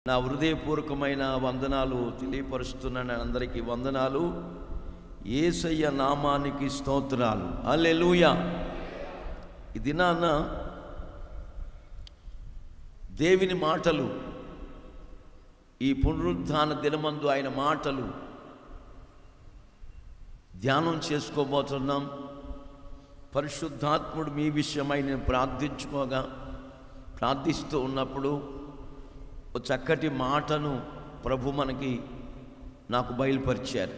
నా హృదయపూర్వకమైన వందనాలు తెలియపరుస్తున్నాను. అందరికీ వందనాలు. యేసయ్య నామానికి స్తోత్రాలు. హల్లెలూయా. ఈ దినాన దేవుని మాటలు, ఈ పునరుద్ధాన దినమందు ఆయన మాటలు ధ్యానం చేసుకోబోతున్నాం. పరిశుద్ధాత్ముడు మీ విషయమై నేను ప్రార్థిస్తూ ఉన్నప్పుడు ఒక చక్కటి మాటను ప్రభు నాకు బయలుపరిచారు.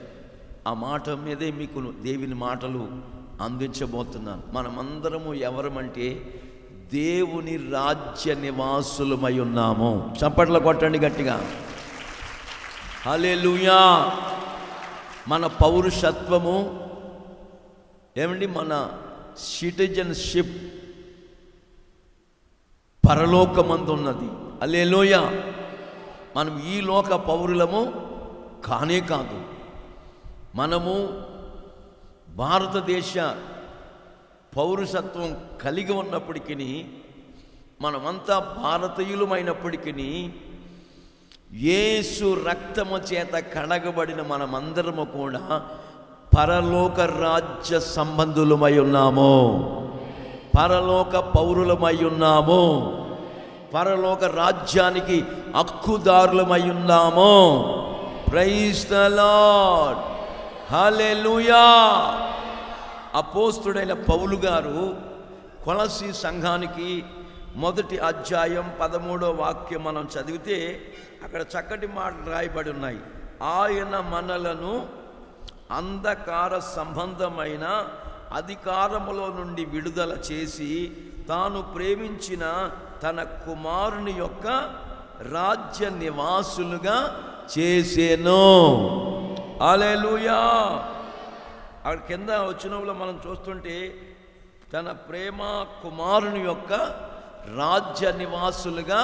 ఆ మాట మీదే మీకు దేవుని మాటలు అందించబోతున్నాను. మనమందరము ఎవరమంటే దేవుని రాజ్య నివాసులమై ఉన్నాము. చప్పట్లు కొట్టండి గట్టిగా. హల్లెలూయా. మన పౌరుషత్వము ఏమండి, మన సిటిజన్షిప్ పరలోకమందు ఉన్నది. హల్లెలూయా. మనం ఈ లోక పౌరులము కానే కాదు. మనము భారతదేశ పౌరసత్వం కలిగి ఉన్నప్పటికీ, మనమంతా భారతీయులమైనప్పటికీ యేసు రక్తము చేత కడగబడిన మనమందరము కూడా పరలోక రాజ్య సంబంధులమై ఉన్నాము. పరలోక పౌరులమై ఉన్నాము. పరలోక రాజ్యానికి హక్కుదారులమై ఉన్నాము. Praise the Lord. హల్లెలూయా. అపోస్తుడైన పౌలు గారు కొలస్సీ సంఘానికి 1వ అధ్యాయం 13వ వాక్యం మనం చదివితే అక్కడ చక్కటి మాటలు రాయబడి ఉన్నాయి. ఆయన మనలను అంధకార సంబంధమైన అధికారములో నుండి విడుదల చేసి తాను ప్రేమించిన తన కుమారుని యొక్క రాజ్య నివాసులుగా చేసేను. హల్లెలూయా. అక్కడ కింద వచనంలో మనం చూస్తుంటే తన ప్రేమ కుమారుని యొక్క రాజ్య నివాసులుగా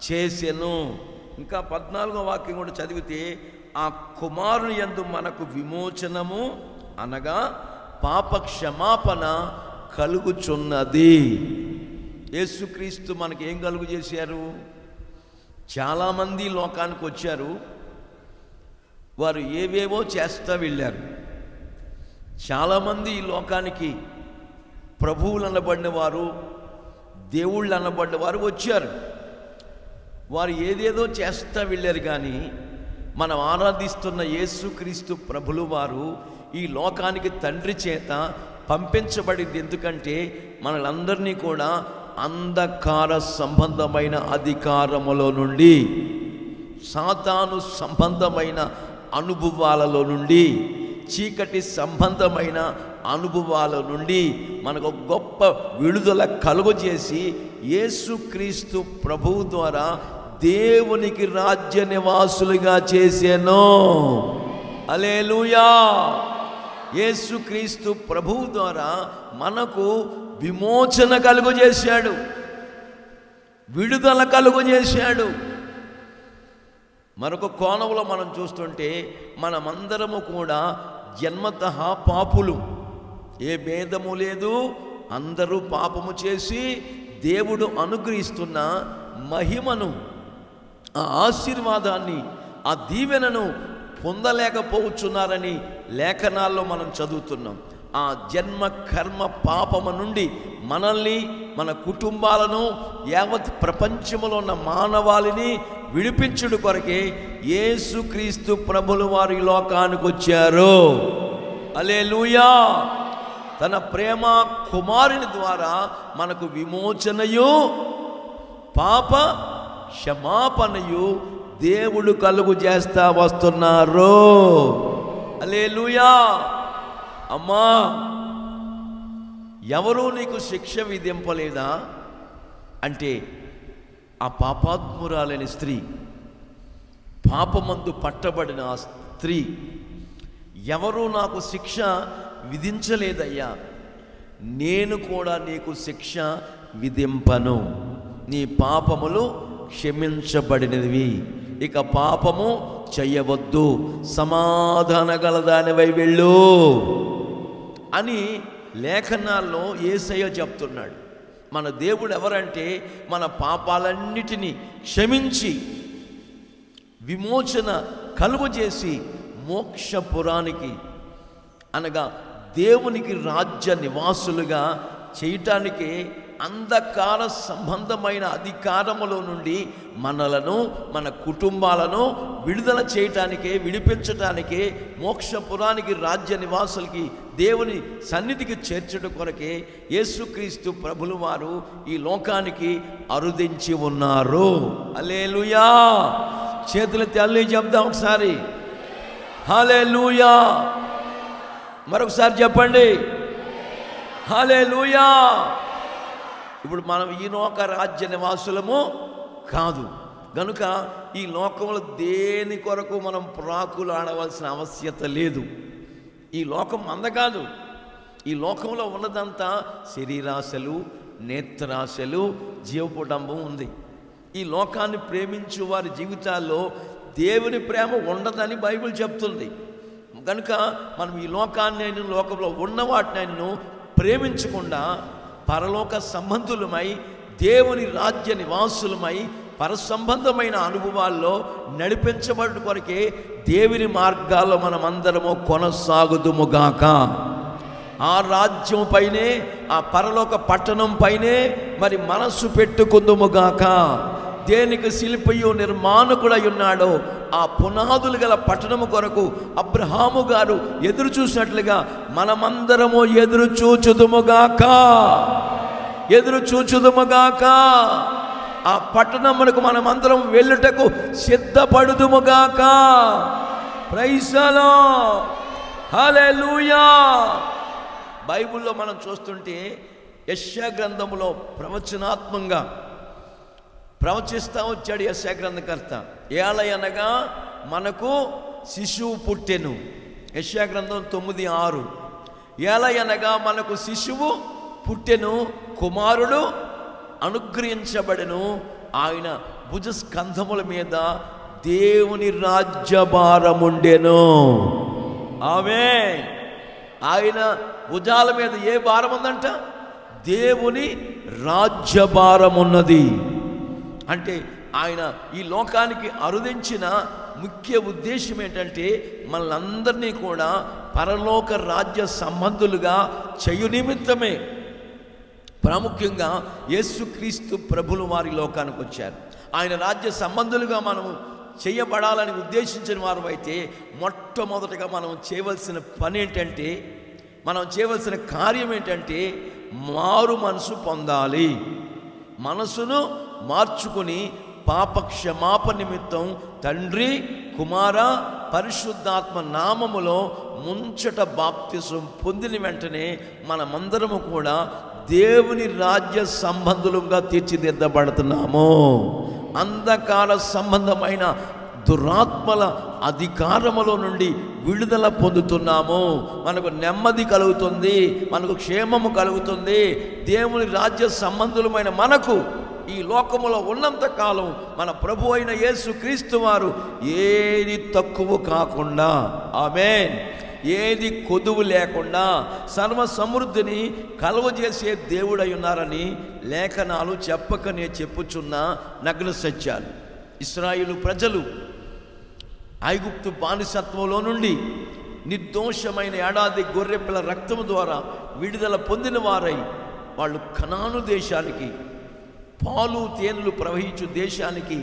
చేసెను. ఇంకా 14వ వాక్యం కూడా చదివితే ఆ కుమారుని యందు మనకు విమోచనము అనగా పాప క్షమాపణ కలుగుచున్నది. యేసుక్రీస్తు మనకి ఏం కలుగు చేశారు? చాలామంది లోకానికి వచ్చారు, వారు ఏవేవో చేస్తూ వెళ్ళారు. చాలామంది ఈ లోకానికి ప్రభువులు అనబడిన వారు, దేవుళ్ళు అనబడిన వారు వచ్చారు. వారు ఏదేదో చేస్తూ వెళ్ళారు. కానీ మనం ఆరాధిస్తున్న యేసుక్రీస్తు ప్రభులు వారు ఈ లోకానికి తండ్రి చేత పంపించబడింది. ఎందుకంటే మనలందరినీ కూడా అంధకార సంబంధమైన అధికారములో నుండి, సాతాను సంబంధమైన అనుభవాలలో నుండి, చీకటి సంబంధమైన అనుభవాల నుండి మనకు గొప్ప విడుదల కలుగజేసి యేసుక్రీస్తు ప్రభువు ద్వారా దేవునికి రాజ్య నివాసులుగా చేసెను. హల్లెలూయా. యేసుక్రీస్తు ప్రభువు ద్వారా మనకు విమోచన కలుగజేశాడు, విడుదల కలుగజేశాడు. మరొక కోణంలో మనం చూస్తుంటే మనమందరము కూడా జన్మతః పాపులు, ఏ భేదము లేదు. అందరూ పాపము చేసి దేవుడు అనుగ్రహిస్తున్న మహిమను, ఆ ఆశీర్వాదాన్ని, ఆ దీవెనను పొందలేకపోతున్నారని లేఖనాల్లో మనం చదువుతున్నాం. ఆ జన్మ కర్మ పాపము నుండి మనల్ని, మన కుటుంబాలను, యావత్ ప్రపంచంలో ఉన్న మానవాళిని విడిపించుడు కొరకే యేసుక్రీస్తు ప్రభులు వారి లోకానికి వచ్చారు. హల్లెలూయా. తన ప్రేమ కుమారుని ద్వారా మనకు విమోచనయు పాప క్షమాపణయు దేవుడు కలుగు చేస్తా వస్తున్నారు. హల్లెలూయా. అమ్మా, ఎవరూ నీకు శిక్ష విధింపలేదా అంటే ఆ పాపాత్మురాలైన స్త్రీ, పాపమందు పట్టబడిన ఆ స్త్రీ, ఎవరూ నాకు శిక్ష విధించలేదయ్యా, నేను కూడా నీకు శిక్ష విధింపను, నీ పాపములు క్షమించబడినవి, ఇక పాపము చెయ్యవద్దు, సమాధాన గలదానివై వెళ్ళు అని లేఖనాల్లో యేసయ్య చెప్తున్నాడు. మన దేవుడు ఎవరంటే మన పాపాలన్నిటినీ క్షమించి విమోచన కలుగజేసి మోక్షపురానికి అనగా దేవునికి రాజ్య నివాసులుగా చేయటానికి అంధకార సంబంధమైన అధికారములో నుండి మనలను, మన కుటుంబాలను విడుదల చేయటానికే, విడిపించటానికే, మోక్షపురానికి, రాజ్య నివాసులకి, దేవుని సన్నిధికి చేర్చడం కొరకే యేసుక్రీస్తు ప్రభులు వారు ఈ లోకానికి అరుదించి ఉన్నారు. హల్లెలూయా. చేతులెత్తి హల్లెలూయా చెప్దాం ఒకసారి. హల్లెలూయా. మరొకసారి చెప్పండి, హల్లెలూయా. ఇప్పుడు మనం ఈ లోక రాజ్య నివాసులము కాదు గనుక ఈ లోకంలో దేని కొరకు మనం ప్రాకులు ఆడవలసిన ఆవశ్యకత లేదు. ఈ లోకం మంద కాదు. ఈ లోకంలో ఉన్నదంతా శరీరాశలు, నేత్రాశలు, జీవపుటంబం ఉంది. ఈ లోకాన్ని ప్రేమించు వారి జీవితాల్లో దేవుని ప్రేమ ఉండదని బైబిల్ చెప్తుంది. కనుక మనం ఈ లోకాన్ని, లోకంలో ఉన్న వాటిని ప్రేమించకుండా పరలోక సంబంధులమై, దేవుని రాజ్య నివాసులమై, పరసంబంధమైన అనుభవాల్లో నడిపించబడి కొరకే దేవుని మార్గాల్లో మనమందరము కొనసాగుదుముగాక. ఆ రాజ్యం పైనే, ఆ పరలోక పట్టణం పైనే మరి మనస్సు పెట్టుకుందుముగాక. దేనికి శిల్పియు నిర్మాణకుడై ఉన్నాడో ఆ పునాదులు గల పట్టణము కొరకు అబ్రహాము గారు ఎదురు చూసినట్లుగా మనమందరము ఎదురు చూచుదుముగాక. ఆ పట్టణమునకు మనమందరం వెళ్ళుటకు సిద్ధపడుదుముగాక. Praise the Lord. హల్లెలూయా. బైబిల్లో మనం చూస్తుంటే యెషయా గ్రంథములో ప్రవచనాత్మకంగా ప్రవచిస్తూ వచ్చాడు యెషయా గ్రంథకర్త. ఏలయనగా మనకు శిశువు పుట్టెను. యెషయా గ్రంథం 9:6. ఏలయనగా మనకు శిశువు పుట్టెను, కుమారుడు అనుగ్రహించబడెను, ఆయన భుజస్కంధముల మీద దేవుని రాజ్యభారముండెను. ఆమేన్. ఆయన భుజాల మీద ఏ భారం ఉందంట? దేవుని రాజ్యభారం ఉన్నది. అంటే ఆయన ఈ లోకానికి అరుదించిన ముఖ్య ఉద్దేశం ఏంటంటే మనలందరినీ కూడా పరలోక రాజ్య సంబంధులుగా చేయు నిమిత్తమే. ప్రాముఖ్యంగా యేసుక్రీస్తు ప్రభులు వారి లోకానికి వచ్చారు. ఆయన రాజ్య సంబంధులుగా మనము చేయబడాలని ఉద్దేశించిన వారు అయితే మొట్టమొదటిగా మనం చేయవలసిన పని ఏంటంటే, మనం చేయవలసిన కార్యం ఏంటంటే మారు మనసు పొందాలి. మనసును మార్చుకుని పాప క్షమాపణ నిమిత్తం తండ్రి, కుమార, పరిశుద్ధాత్మ నామములో ముంచట బాప్తిసం పొందిన వెంటనే మనమందరము కూడా దేవుని రాజ్య సంబంధులుగా తీర్చిదిద్దబడుతున్నాము. అంధకార సంబంధమైన దురాత్మల అధికారములో నుండి విడుదల పొందుతున్నాము. మనకు నెమ్మది కలుగుతుంది, మనకు క్షేమము కలుగుతుంది. దేవుని రాజ్య సంబంధులమైన మనకు ఈ లోకములో ఉన్నంత కాలం మన ప్రభు అయిన యేసుక్రీస్తు వారు ఏది తక్కువ కాకుండా, ఆమేన్, ఏది కొదువు లేకుండా సర్వ సమృద్ధిని కలుగజేసే దేవుడై ఉన్నారని లేఖనాలు చెప్పకనే చెప్పుచున్న నగ్న సత్యాలు. ఇశ్రాయేలు ప్రజలు ఐగుప్తు బానిసత్వంలో నుండి నిర్దోషమైన ఏడాది గొర్రెపిల్ల రక్తము ద్వారా విడుదల పొందిన వారై వాళ్ళు కనాను దేశానికి, పాలు తేనెలు ప్రవహించు దేశానికి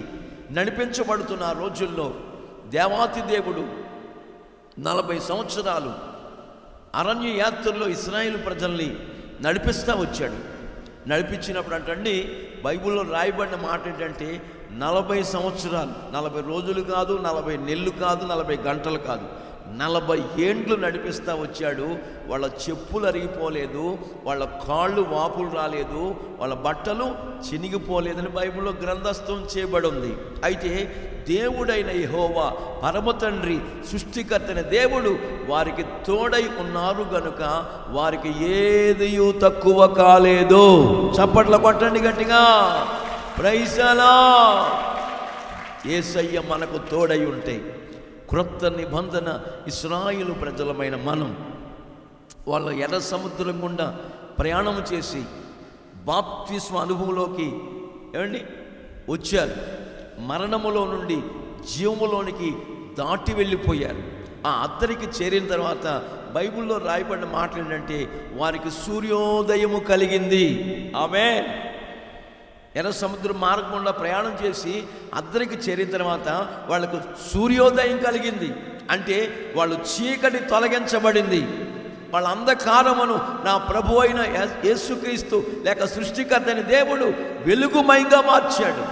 నడిపించబడుతున్న రోజుల్లో దేవాతి దేవుడు 40 సంవత్సరాలు అరణ్య యాత్రలో ఇశ్రాయేలు ప్రజల్ని నడిపిస్తూ వచ్చాడు. నడిపించినప్పుడు అంటే బైబిల్లో రాయబడిన మాట ఏంటంటే 40 సంవత్సరాలు, 40 రోజులు కాదు, 40 నెలలు కాదు, 40 గంటలు కాదు, 40 ఏండ్లు నడిపిస్తూ వచ్చాడు. వాళ్ళ చెప్పులు అరిగిపోలేదు, వాళ్ళ కాళ్ళు వాపులు రాలేదు, వాళ్ళ బట్టలు చినిగిపోలేదని బైబిల్లో గ్రంథస్థం చేయబడి ఉంది. అయితే దేవుడైన యెహోవా పరమ తండ్రి సృష్టికర్తైన దేవుడు వారికి తోడై ఉన్నారు గనుక వారికి ఏదియూ తక్కువ కాలేదు. చప్పట్లు కొట్టండి గట్టిగా. Praise the lord. యేసయ్య మనకు తోడై ఉంటే క్రొత్త నిబంధన ఇశ్రాయేలు ప్రజలమైన మనం వాళ్ళ ఎర్ర సముద్రం గుండా ప్రయాణం చేసి బాప్తిస్మ అనుభవంలోకి ఏమండి వచ్చారు. మరణములో నుండి జీవములోనికి దాటి వెళ్ళిపోయారు. ఆ అద్దరికి చేరిన తర్వాత బైబిల్లో రాయబడిన మాటలు ఏంటంటే వారికి సూర్యోదయము కలిగింది. ఆమేన్. ఎర్ర సముద్రం మార్గం గుండా ప్రయాణం చేసి అద్దరికి చేరిన తర్వాత వాళ్ళకు సూర్యోదయం కలిగింది. అంటే వాళ్ళు చీకటి తొలగించబడింది. వాళ్ళ అంధకారమును నా ప్రభు అయిన యేసుక్రీస్తు లేక సృష్టికర్త అయిన దేవుడు వెలుగుమయంగా మార్చాడు.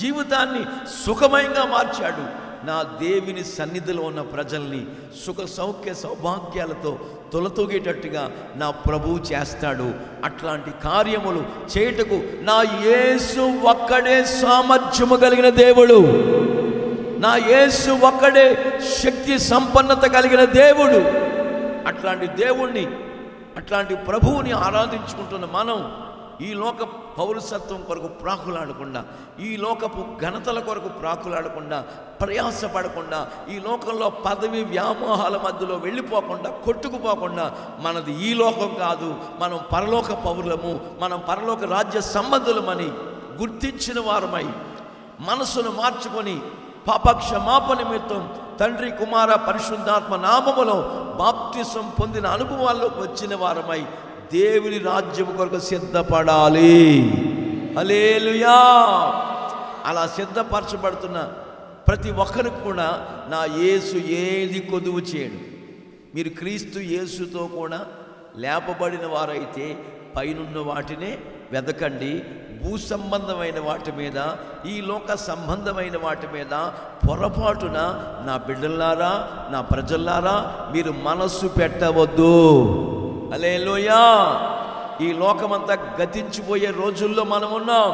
జీవితాన్ని సుఖమయంగా మార్చాడు. నా దేవుని సన్నిధిలో ఉన్న ప్రజల్ని సుఖ సౌఖ్య సౌభాగ్యాలతో తొలతూగేటట్టుగా నా ప్రభువు చేస్తాడు. అట్లాంటి కార్యములు చేయుటకు నా యేసు ఒక్కడే సామర్థ్యము కలిగిన దేవుడు. నా యేసు ఒక్కడే శక్తి సంపన్నత కలిగిన దేవుడు. అట్లాంటి దేవుణ్ణి, అట్లాంటి ప్రభువుని ఆరాధించుకుంటున్న మనం ఈ లోక పౌరసత్వం కొరకు ప్రాకులాడకుండా, ఈ లోకపు ఘనతల కొరకు ప్రాకులాడకుండా, ప్రయాసపడకుండా, ఈ లోకంలో పదవి వ్యామోహాల మధ్యలో వెళ్ళిపోకుండా, కొట్టుకుపోకుండా, మనది ఈ లోకం కాదు, మనం పరలోక పౌరులము, మనం పరలోక రాజ్య సంబంధులమని గుర్తించిన వారమై మనసును మార్చుకొని పాపక్షమాపణ నిమిత్తం తండ్రి కుమార పరిశుద్ధాత్మ నామములో బాప్తిసం పొందిన అనుభవాల్లోకి వచ్చిన వారమై దేవుని రాజ్యం కొరకు సిద్ధపడాలి. హల్లెలూయా. అలా సిద్ధపరచబడుతున్న ప్రతి ఒక్కరికి కూడా నా యేసు ఏది కొదువు చేయడు. మీరు క్రీస్తు యేసుతో కూడా లేపబడిన వారైతే పైనున్న వాటినే వెదకండి. భూ సంబంధమైన వాటి మీద, ఈ లోక సంబంధమైన వాటి మీద పొరపాటున నా బిడ్డలారా, నా ప్రజల్లారా మీరు మనస్సు పెట్టవద్దు. హల్లెలూయా. ఈ లోకమంతా గతించిపోయే రోజుల్లో మనం ఉన్నాం.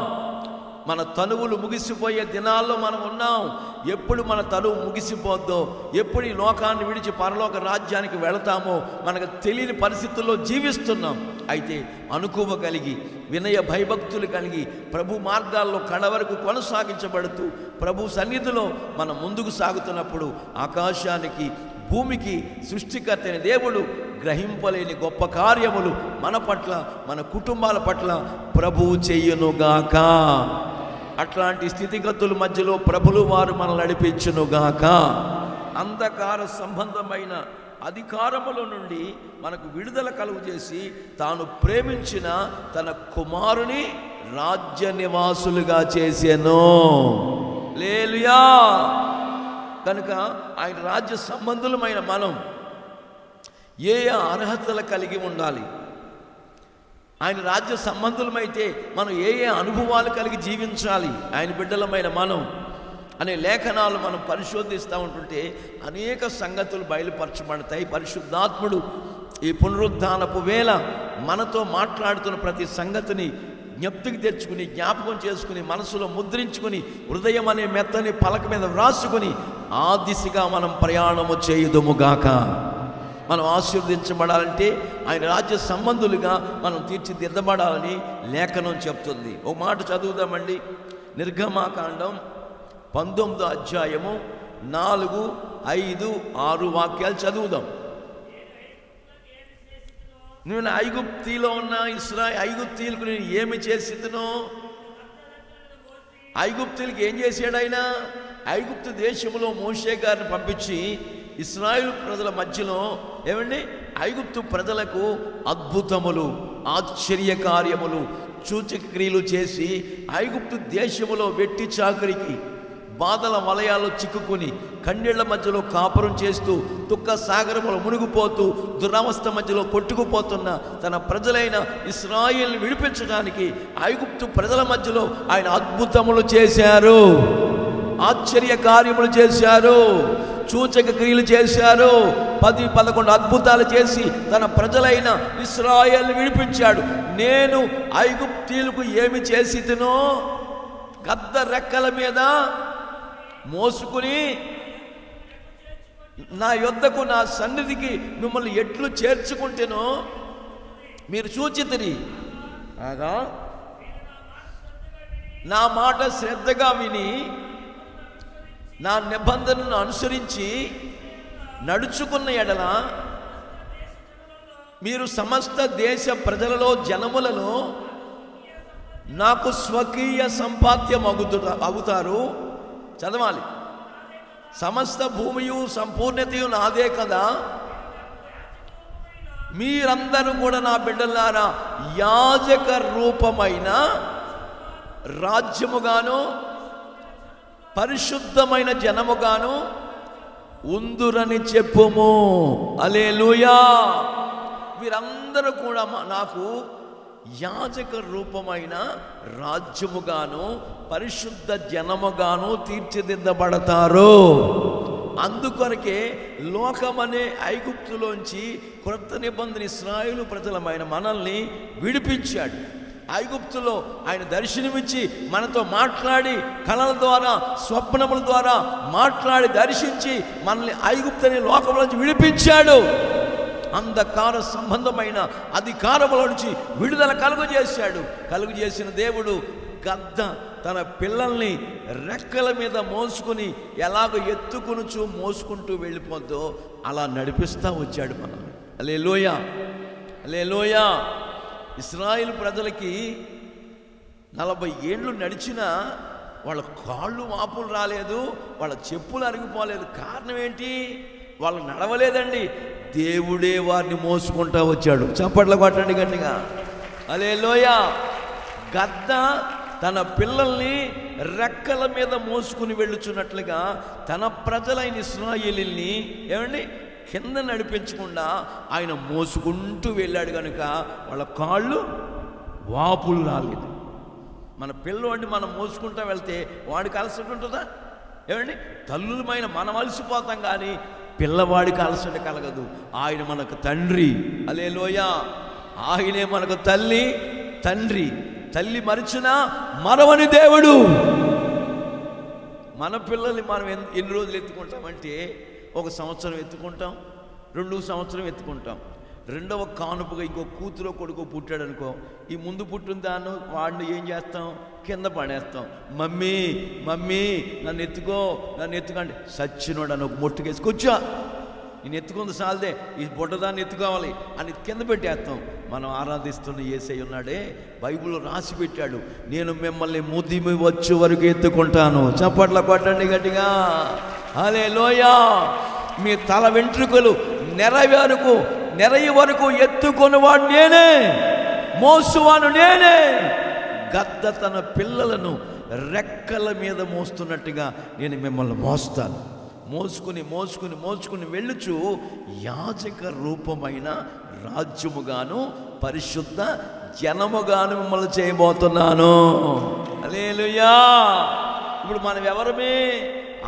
మన తనువులు ముగిసిపోయే దినాల్లో మనం ఉన్నాం. ఎప్పుడు మన తనువు ముగిసిపోద్దో, ఎప్పుడు ఈ లోకాన్ని విడిచి పరలోక రాజ్యానికి వెళతామో మనకు తెలియని పరిస్థితుల్లో జీవిస్తున్నాం. అయితే అనుకువ కలిగి, వినయ భయభక్తులు కలిగి, ప్రభు మార్గాల్లో కడవరకు కొనసాగించబడుతూ ప్రభు సన్నిధిలో మనం ముందుకు సాగుతున్నప్పుడు ఆకాశానికి భూమికి సృష్టికర్త అయిన దేవుడు గ్రహింపలేని గొప్ప కార్యములు మన పట్ల, మన కుటుంబాల పట్ల ప్రభువు చెయ్యునుగాక. అట్లాంటి స్థితిగతుల మధ్యలో ప్రభులు వారు మనల్ని నడిపించునుగాక. అంధకార సంబంధమైన అధికారముల నుండి మనకు విడుదల కలుగు చేసి తాను ప్రేమించిన తన కుమారుని రాజ్య నివాసులుగా చేసెను. హల్లెలూయా. కనుక ఆయన రాజ్య సంబంధులమైన మనం ఏ అర్హతలు కలిగి ఉండాలి, ఆయన రాజ్య సంబంధులమైతే మనం ఏ అనుభవాలు కలిగి జీవించాలి, ఆయన బిడ్డలమైన మనం అనే లేఖనాలు మనం పరిశోధిస్తూ ఉంటుంటే అనేక సంగతులు బయలుపరచబడతాయి. పరిశుద్ధాత్ముడు ఈ పునరుద్ధానపు వేళ మనతో మాట్లాడుతున్న ప్రతి సంగతిని జ్ఞప్తికి తెచ్చుకుని, జ్ఞాపకం చేసుకుని, మనసులో ముద్రించుకుని, హృదయం అనే మెత్తని పలక మీద వ్రాసుకుని ఆ దిశగా మనం ప్రయాణము చేయుదుముగాక. మనం ఆశీర్వదించబడాలంటే ఆయన రాజ్య సంబంధులుగా మనం తీర్చిదిద్దబడాలని లేఖనం చెప్తుంది. ఒక మాట చదువుదామండి. నిర్గమాకాండం 19వ అధ్యాయము 4, 5, 6 వాక్యాలు చదువుదాం. నేను ఐగుప్తిలో ఉన్న ఐగుప్తీయులకు నేను ఏమి చేసినో, ఐగుప్తులకి ఏం చేశాడు ఆయన? ఐగుప్తు దేశంలో మోషే గారిని పంపించి ఇశ్రాయేలు ప్రజల మధ్యలో ఏమండి ఐగుప్తు ప్రజలకు అద్భుతములు, ఆశ్చర్య కార్యములు, సూచక క్రియలు చేసి ఐగుప్తు దేశములో వెట్టి చాకరికి, బాధల వలయాల్లో చిక్కుకుని, కన్నీళ్ల మధ్యలో కాపురం చేస్తూ, దుఃఖ సాగరములో మునిగిపోతూ, దురవస్థ మధ్యలో కొట్టుకుపోతున్న తన ప్రజలైన ఇశ్రాయేలుని విడిపించడానికి ఐగుప్తు ప్రజల మధ్యలో ఆయన అద్భుతములు చేశారు, ఆశ్చర్య కార్యములు చేశారు, సూచక క్రియలు చేశారు, 10-11 అద్భుతాలు చేసి తన ప్రజలైన ఇశ్రాయేలుని విడిపించాడు. నేను ఐగుప్తీయులకు ఏమి చేసినో గద్ద రెక్కల మీద మోసుకుని నా యొద్దకు, నా సన్నిధికి మిమ్మల్ని ఎట్లు చేర్చుకుంటేనో మీరు చూచితిరి. కాగా నా మాట శ్రద్ధగా విని నా నిబంధనను అనుసరించి నడుచుకున్న ఎడల మీరు సమస్త దేశ ప్రజలలో, జనములలో నాకు స్వకీయ సంపాద్యం అవుతారు. చదవాలి. సమస్త భూమియు సంపూర్ణతయు నాదే కదా, మీరందరూ కూడా నా బిడ్డలారా యాజక రూపమైన రాజ్యముగాను పరిశుద్ధమైన జనముగాను ఉందురని చెప్పుము. హల్లెలూయా. వీరందరూ కూడా నాకు యాజక రూపమైన రాజ్యముగాను పరిశుద్ధ జనముగాను తీర్చిదిద్దబడతారు. అందుకొరకే లోకమనే ఐగుప్తులోంచి క్రొత్త నిబంధన ఇశ్రాయేలు ప్రజలమైన మనల్ని విడిపించాడు. ఐగుప్తులో ఆయన దర్శనమిచ్చి మనతో మాట్లాడి కళల ద్వారా స్వప్నముల ద్వారా మాట్లాడి దర్శించి మనల్ని ఐగుప్తు అనే లోకంలో నుంచి విడిపించాడు. అంధకార సంబంధమైన అధికారముల నుంచి విడుదల కలుగు చేసిన దేవుడు గద్ద తన పిల్లల్ని రెక్కల మీద మోసుకుని ఎలాగో ఎత్తుకునుచు మోసుకుంటూ వెళ్ళిపోద్దో అలా నడిపిస్తూ వచ్చాడు మనల్ని. హల్లెలూయా, హల్లెలూయా. ఇశ్రాయేలు ప్రజలకి 40 ఏళ్ళు నడిచినా వాళ్ళ కాళ్ళు వాపులు రాలేదు, వాళ్ళ చెప్పులు అరిగిపోలేదు. కారణం ఏంటి? వాళ్ళు నడవలేదండి, దేవుడే వారిని మోసుకుంటూ వచ్చాడు. చప్పట్లు కొట్టండి గట్టిగా. హల్లెలూయా. గద్ద తన పిల్లల్ని రెక్కల మీద మోసుకుని వెళ్ళుచున్నట్లుగా తన ప్రజలైన ఇశ్రాయేలీల్ని ఏమండి కింద నడిపించకుండా ఆయన మోసుకుంటూ వెళ్ళాడు కనుక వాళ్ళ కాళ్ళు వాపులు రాలేదు. మన పిల్లోడిని మనం మోసుకుంటూ వెళ్తే వాడికి అలసట ఉంటుందా? ఏమండి తల్లులమైన మనం అలసిపోతాం, కానీ పిల్లవాడికి అలసట కలగదు. ఆయన మనకు తండ్రి. హల్లెలూయా. ఆయనే మనకు తండ్రి. తల్లి మరిచినా మరవని దేవుడు. మన పిల్లల్ని మనం ఎన్ని రోజులు ఎత్తుకుంటామంటే 1 సంవత్సరం ఎత్తుకుంటాం, 2 సంవత్సరం ఎత్తుకుంటాం. రెండవ కానుపుగా ఇంకో కూతురో కొడుకో పుట్టాడు అనుకో, ఈ ముందు పుట్టిన దాన్ని వాడిని ఏం చేస్తాం? కింద పడేస్తాం. మమ్మీ నన్ను ఎత్తుకంటే సచ్చినోడు అని ఒక మొట్టుకేసి కూర్చో, నేను ఎత్తుకుంది సాలదే, ఈ బొడ్డదాన్ని ఎత్తుకోవాలి అని కింద పెట్టేస్తాం. మనం ఆరాధిస్తున్న యేసయ్య ఉన్నాడే, బైబిల్లో రాసి పెట్టాడు, నేను మిమ్మల్ని ముదిమి వచ్చే వరకు ఎత్తుకుంటాను. చప్పట్ల కొట్టండి గట్టిగా. హల్లెలూయా. మీ తల వెంట్రుకలు నెరయ వరకు ఎత్తుకున్నవాడు నేనే, మోసువాను నేనే. గద్ద తన పిల్లలను రెక్కల మీద మోస్తున్నట్టుగా నేను మిమ్మల్ని మోస్తాను. మోసుకుని వెళ్ళుచు యాజక రూపమైన రాజ్యముగాను పరిశుద్ధ జనముగాను మిమ్మల్ని చేయబోతున్నాను. హల్లెలూయా. ఇప్పుడు మనం ఎవరమే?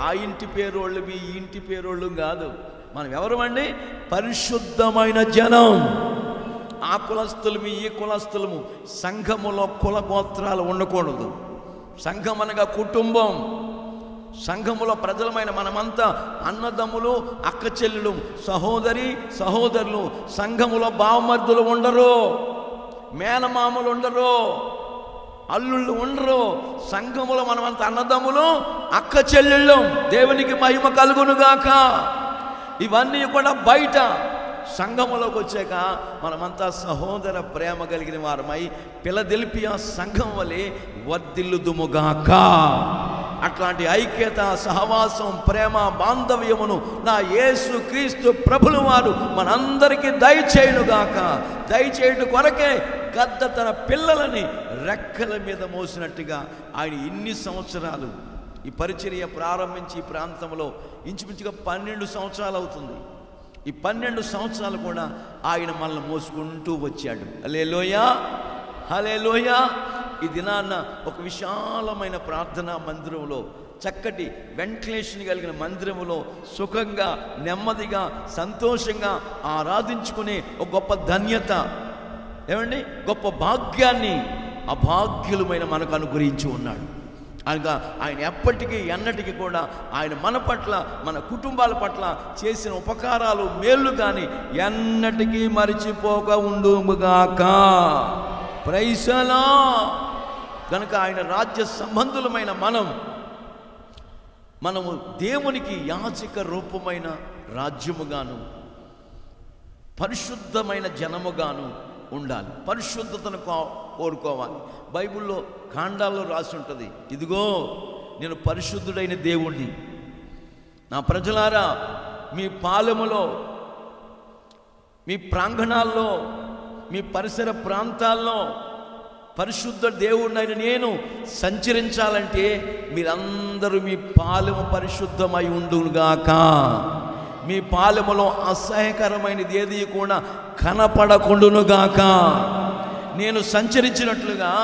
ఆ ఇంటి పేరోళ్ళు ఈ ఇంటి పేరోళ్ళు కాదు. మనం ఎవరమండి? పరిశుద్ధమైన జనం. ఆ కులస్తులము ఈ కులస్తులము. సంఘములో కుల గోత్రాలు ఉండకూడదు. సంఘం అనగా కుటుంబం. సంఘములో ప్రజలమైన మనమంతా అన్నదమ్ములు, అక్క చెల్లెలు, సహోదరులు. సంఘములో బావమర్దులు ఉండరు, మేనమామలు ఉండరు, అల్లుళ్ళు ఉండరు. సంఘములో మనమంతా అన్నదమ్ములు, అక్క చెల్లెళ్ళు. దేవునికి మహిమ కలుగునుగాక. ఇవన్నీ కూడా బయట. సంఘములోకి వచ్చాక మనమంతా సహోదర ప్రేమ కలిగిన వారమై ఫిలదెల్ఫియా సంఘం వలె వర్ధిల్లుదుముగాక. అట్లాంటి ఐక్యత, సహవాసం, ప్రేమ, బాంధవ్యమును నా యేసు క్రీస్తు ప్రభుల వారు మనందరికీ దయచేయునుగాక. దయచేయుట కొరకే గద్ద తన పిల్లలని రెక్కల మీద మోసినట్టుగా ఆయన ఇన్ని సంవత్సరాలు ఈ పరిచర్య ప్రారంభించి ఈ ప్రాంతంలో ఇంచుమించుగా 12 సంవత్సరాలు అవుతుంది. ఈ 12 సంవత్సరాలు కూడా ఆయన మనల్ని మోసుకుంటూ వచ్చాడు. హల్లెలూయా, హల్లెలూయా. ఈ దినాన్న ఒక విశాలమైన ప్రార్థనా మందిరంలో, చక్కటి వెంటిలేషన్ కలిగిన మందిరములో సుఖంగా, నెమ్మదిగా, సంతోషంగా ఆరాధించుకునే ఒక గొప్ప ధన్యత, ఏమండి గొప్ప భాగ్యాన్ని అభాగ్యులమైన మనకు అనుగ్రహించి ఉన్నాడు. అనగా ఆయన ఎప్పటికీ ఎన్నటికీ కూడా ఆయన మన పట్ల, మన కుటుంబాల పట్ల చేసిన ఉపకారాలు, మేళ్ళు కానీ ఎన్నటికీ మరిచిపోక ఉండుగాక. Praise the Lord. కనుక ఆయన రాజ్య సంబంధులమైన మనము దేవునికి యాజక రూపమైన రాజ్యముగాను పరిశుద్ధమైన జనముగాను ఉండాలి. పరిశుద్ధతను కోరుకోవాలి. బైబిల్లో కాండాల్లో రాసి ఉంటుంది, ఇదిగో నేను పరిశుద్ధుడైన దేవుణ్ణి, నా ప్రజలారా, మీ పాలెములో, మీ ప్రాంగణాల్లో, మీ పరిసర ప్రాంతాల్లో పరిశుద్ధ దేవుడినైన నేను సంచరించాలంటే మీరందరూ మీ పాలెము పరిశుద్ధమై ఉండుగాక. మీ పాలెములో అసహ్యకరమైనది ఏది కూడా కనపడకుండునుగాక. నేను సంచరించినట్లుగా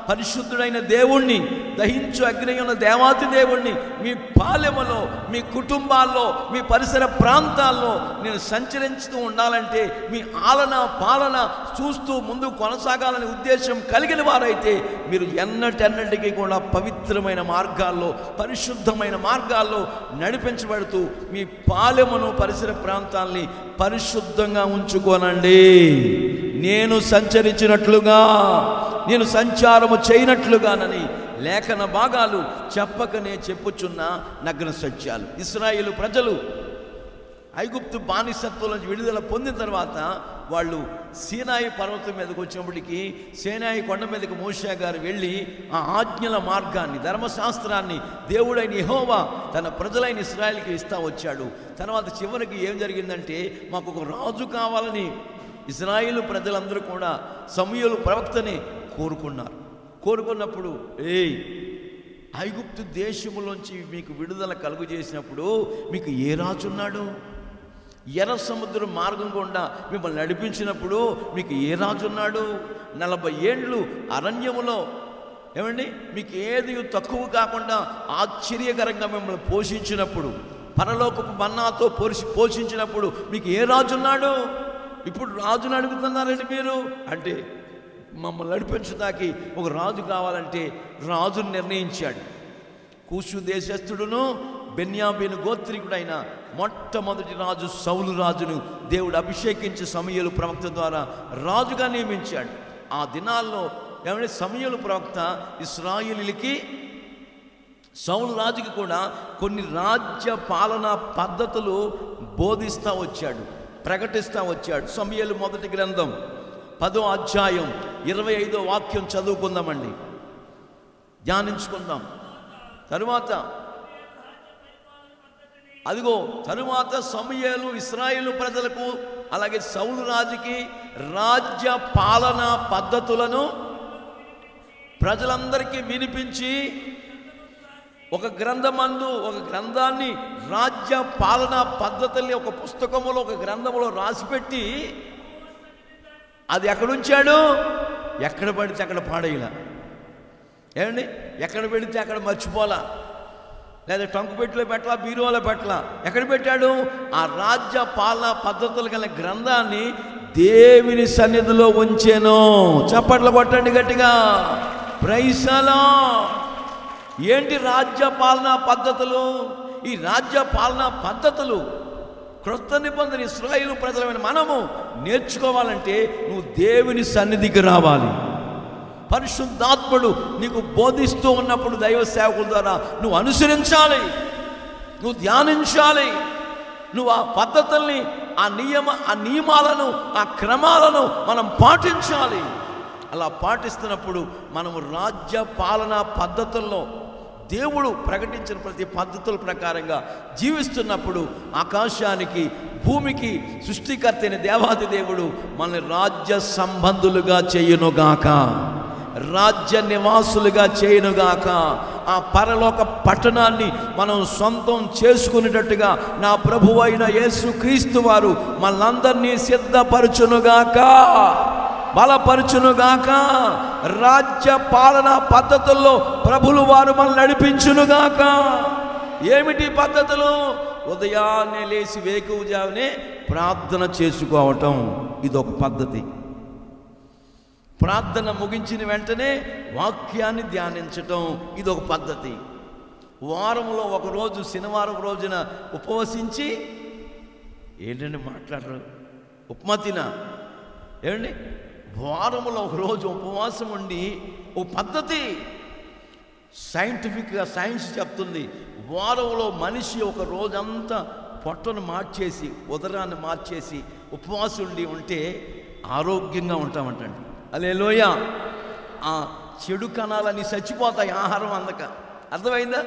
పరిశుద్ధుడైన దేవుణ్ణి, దహించు అగ్ని ఉన్న దేవాతి దేవుణ్ణి మీ పాలెములో, మీ కుటుంబాల్లో, మీ పరిసర ప్రాంతాల్లో నేను సంచరిస్తూ ఉండాలంటే, మీ ఆలన పాలన చూస్తూ ముందు కొనసాగాలనే ఉద్దేశం కలిగిన వారైతే మీరు ఎన్నటెన్నటికీ కూడా పవిత్రమైన మార్గాల్లో, పరిశుద్ధమైన మార్గాల్లో నడిపించబడుతూ మీ పాలెమును, పరిసర ప్రాంతాల్ని పరిశుద్ధంగా ఉంచుకోనండి. నేను సంచరించినట్లుగా, నేను సంచారము చేయనట్లుగానని లేఖన భాగాలు చెప్పకనే చెప్పుచున్న నగ్న సత్యాలు. ఇశ్రాయేలు ప్రజలు ఐగుప్తు బానిసత్వం నుంచి విడుదల పొందిన తర్వాత వాళ్ళు సీనాయి పర్వతం మీదకి వచ్చినప్పటికీ సీనాయి కొండ మీదకి మోషే గారు వెళ్ళి ఆ ఆజ్ఞల మార్గాన్ని, ధర్మశాస్త్రాన్ని దేవుడైన యెహోవా తన ప్రజలైన ఇశ్రాయేలుకి ఇస్తా వచ్చాడు. తర్వాత చివరికి ఏం జరిగిందంటే, మాకు ఒక రాజు కావాలని ఇశ్రాయేలు ప్రజలందరూ కూడా సమూయేలు ప్రవక్తని కోరుకున్నప్పుడు, ఐగుప్తు దేశములోంచి మీకు విడుదల కలుగు చేసినప్పుడు మీకు ఏ రాజు ఉన్నాడు? ఎర్ర సముద్రం మార్గం గుండా మిమ్మల్ని నడిపించినప్పుడు మీకు ఏ రాజు ఉన్నాడు? 40 ఏండ్లు అరణ్యములో ఏమండి మీకు ఏది తక్కువ కాకుండా ఆశ్చర్యకరంగా మిమ్మల్ని పోషించినప్పుడు, పరలోకపు మన్నాతో పోషించినప్పుడు మీకు ఏ రాజు ఉన్నాడు? ఇప్పుడు రాజుని అడుగుతున్నారండి మీరు. అంటే మమ్మల్ని నడిపించడానికి ఒక రాజు కావాలంటే రాజును నిర్ణయించాడు. కూషు దేశస్థుడును బెన్యామీను గోత్రికుడైన మొట్టమొదటి రాజు సౌలు రాజును దేవుడు అభిషేకించి సమూయేలు ప్రవక్త ద్వారా రాజుగా నియమించాడు. ఆ దినాల్లో ఏమంటే సమూయేలు ప్రవక్త ఇశ్రాయేలీయులకి, సౌలు రాజుకి కూడా కొన్ని రాజ్య పాలనా పద్ధతులు బోధిస్తూ వచ్చాడు, ప్రకటిస్తూ వచ్చాడు. సమూయేలు మొదటి గ్రంథం 10వ అధ్యాయం 25వ వాక్యం చదువుకుందామండి, ధ్యానించుకుందాం. తరువాత సమూయేలు ఇశ్రాయేలు ప్రజలకు అలాగే సౌలు రాజుకి రాజ్య పాలనా పద్ధతులను ప్రజలందరికీ వినిపించి ఒక గ్రంథాన్ని, రాజ్య పాలనా పద్ధతుల్ని ఒక పుస్తకములో, ఒక గ్రంథములో రాసిపెట్టి అది ఎక్కడుంచాడు? ఎక్కడ పడితే అక్కడ పాడేలా, ఏమండి, ఎక్కడ పెడితే అక్కడ మర్చిపోలా, లేదా టంకు పెట్టిలో పెట్టలా, బీరువాలో పెట్టలా. ఎక్కడ పెట్టాడు? ఆ రాజ్య పాలనా పద్ధతులు గల గ్రంథాన్ని దేవుని సన్నిధిలో ఉంచాను. చప్పట్లు కొట్టండి గట్టిగా, ప్రైజ్ ది లార్డ్. ఏంటి రాజ్య పాలనా పద్ధతులు? ఈ రాజ్య పాలనా పద్ధతులు క్రొత్త నిబంధన ఇశ్రాయేలు ప్రజలమైన మనము నేర్చుకోవాలంటే నువ్వు దేవుని సన్నిధికి రావాలి. పరిశుద్ధాత్ముడు నీకు బోధిస్తూ ఉన్నప్పుడు దైవ సేవకుల ద్వారా నువ్వు అనుసరించాలి, నువ్వు ధ్యానించాలి, నువ్వు ఆ పద్ధతుల్ని, ఆ నియమాలను, ఆ క్రమాలను మనం పాటించాలి. అలా పాటిస్తున్నప్పుడు మనము రాజ్య పాలనా పద్ధతుల్లో దేవుడు ప్రకటించిన ప్రతి పద్ధతుల ప్రకారంగా జీవిస్తున్నప్పుడు ఆకాశానికి భూమికి సృష్టికర్త అయిన దేవాది దేవుడు మనల్ని రాజ్య సంబంధులుగా చేయునుగాక, రాజ్య నివాసులుగా చేయునుగాక. ఆ పరలోక పట్టణాన్ని మనం సొంతం చేసుకునేటట్టుగా నా ప్రభువైన యేసుక్రీస్తు వారు మనందరినీ సిద్ధపరచునుగాక, బలపరచునుగాక. రాజ్య పాలనా పద్ధతుల్లో ప్రభులు వారు మనల్ని నడిపించునుగాక. ఏమిటి పద్ధతులు? ఉదయాన్నే లేచి వేకువజామునే ప్రార్థన చేసుకోవటం ఇదొక పద్ధతి. ప్రార్థన ముగించిన వెంటనే వాక్యాన్ని ధ్యానించటం ఇదొక పద్ధతి. వారంలో ఒకరోజు శనివారం రోజున ఉపవసించి, ఏంటండి మాట్లాడరు, ఉప్మా తినా, ఏమండి, వారంలో ఒకరోజు ఉపవాసం ఉండి ఒక పద్ధతి. సైంటిఫిక్గా సైన్స్ చెప్తుంది, వారంలో మనిషి ఒక రోజంతా పొట్టను మార్చేసి, ఉదరాన్ని మార్చేసి ఉపవాసం ఉంటే ఆరోగ్యంగా ఉంటామంటండి. హల్లెలూయా. ఆ చెడు కణాలన్నీ చచ్చిపోతాయి ఆహారం అందక. అర్థమైందా?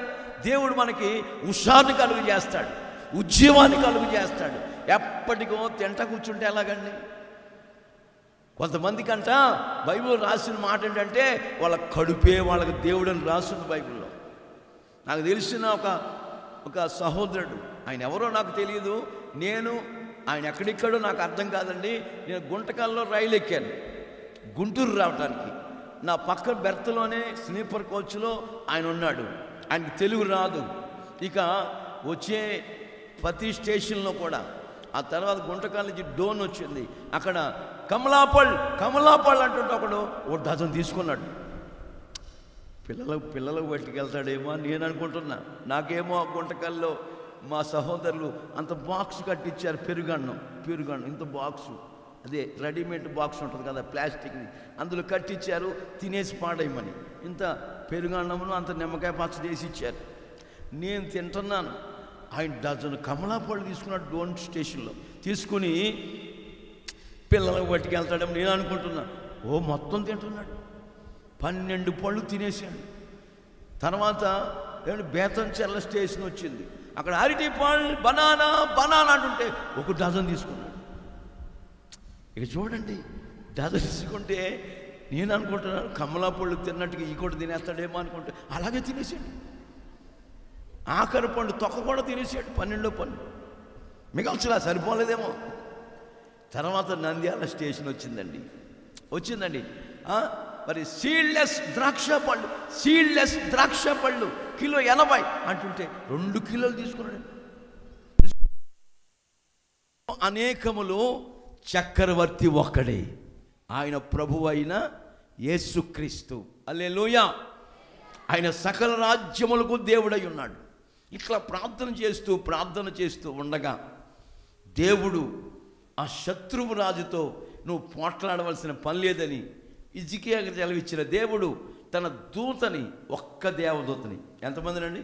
దేవుడు మనకి హుషారుని కలుగు చేస్తాడు. ఉద్యమాన్ని కలుగు చేస్తాడు. ఎప్పటికో తింట కూర్చుంటే ఎలాగండి? కొంతమందికంట బైబిల్ రాసిన మాట ఏంటంటే వాళ్ళ కడుపే వాళ్ళకి దేవుడు అని రాస్తుంది బైబిల్లో. నాకు తెలిసిన ఒక సహోదరుడు, ఆయన ఎవరో నాకు తెలియదు, ఆయన ఎక్కడెక్కడో నాకు అర్థం కాదండి. నేను గుంటకల్లో రైలు ఎక్కాను గుంటూరు రావడానికి. నా పక్క బెర్త్లోనే స్లీపర్ కోచ్లో ఆయన ఉన్నాడు. ఆయనకి తెలుగు రాదు. ఇక వచ్చే ప్రతి స్టేషన్లో కూడా ఆ తర్వాత గుంటకల్ నుంచి డోన్ వచ్చింది. అక్కడ కమలాపల్ అంటుంటే ఒకడు ఓ డజన్ తీసుకున్నాడు. పిల్లలకు పట్టుకెళ్తాడేమో అని నేను అనుకుంటున్నా. నాకేమో ఆ గుంటకల్లో మా సహోదరులు అంత బాక్స్ కట్టించారు. పెరుగన్నం ఇంత బాక్సు, అదే రెడీమేడ్ బాక్స్ ఉంటుంది కదా ప్లాస్టిక్ది, అందులో కట్టించారు. తినేసి పాడేయమని ఇంత పెరుగన్నమును అంత నిమ్మకాయ పచ్చడి వేసి ఇచ్చారు. నేను తింటున్నాను. ఆయన డజన్ కమలాపళ్ళు తీసుకున్నాడు డోన్ స్టేషన్లో. తీసుకుని పిల్లలకు పట్టుకెళ్తాడేమో నేను అనుకుంటున్నా. మొత్తం తింటున్నాడు. 12 పళ్ళు తినేసాడు. తర్వాత బేతంచెర్ల స్టేషన్ వచ్చింది. అక్కడ అరటి పళ్ళు బనానా అంటుంటే ఒక డజన్ తీసుకున్నాడు. ఇక చూడండి, డజన్ తీసుకుంటే నేను అనుకుంటున్నాను కమలాపళ్ళు తిన్నట్టుగా ఈ కూడా తినేస్తాడేమో అనుకుంటే అలాగే తినేసాడు. ఆఖరి పండు తొక్క కూడా తినేసాడు. 12 పళ్ళు మిగల్చలా, సరిపోలేదేమో. తర్వాత నంద్యాల స్టేషన్ వచ్చిందండి. మరి సీడ్లెస్ ద్రాక్ష పళ్ళు కిలో 80 అంటుంటే 2 కిలోలు తీసుకున్నాడు. అనేకములు చక్రవర్తి ఒక్కడే, ఆయన ప్రభువు అయిన యేసుక్రీస్తు. హల్లెలూయా. ఆయన సకల రాజ్యములకు దేవుడై ఉన్నాడు. ఇట్లా ప్రార్థన చేస్తూ ఉండగా దేవుడు ఆ శత్రువు రాజుతో నువ్వు పోట్లాడవలసిన పని లేదని హిజ్కియాకి సెలవిచ్చిన దేవుడు తన దూతని, ఒక్క దేవదూతని, ఎంతమందిని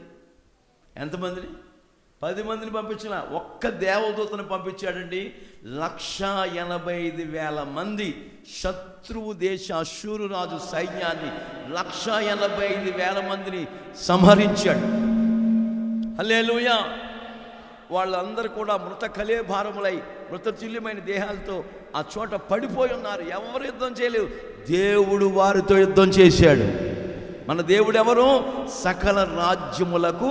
10 మందిని పంపించిన ఒక్క దేవదూతని పంపించాడండి. 185,000 మంది శత్రువు దేశ అష్షూరు రాజు సైన్యాన్ని 185,000 మందిని సంహరించాడు. హల్లెలూయా. వాళ్ళందరూ కూడా మృత కళేభారములై మృతతుల్యమైన దేహాలతో ఆ చోట పడిపోయి ఉన్నారు. ఎవరు యుద్ధం చేయలేవు. దేవుడు వారితో యుద్ధం చేశాడు. మన దేవుడు ఎవరు? సకల రాజ్యములకు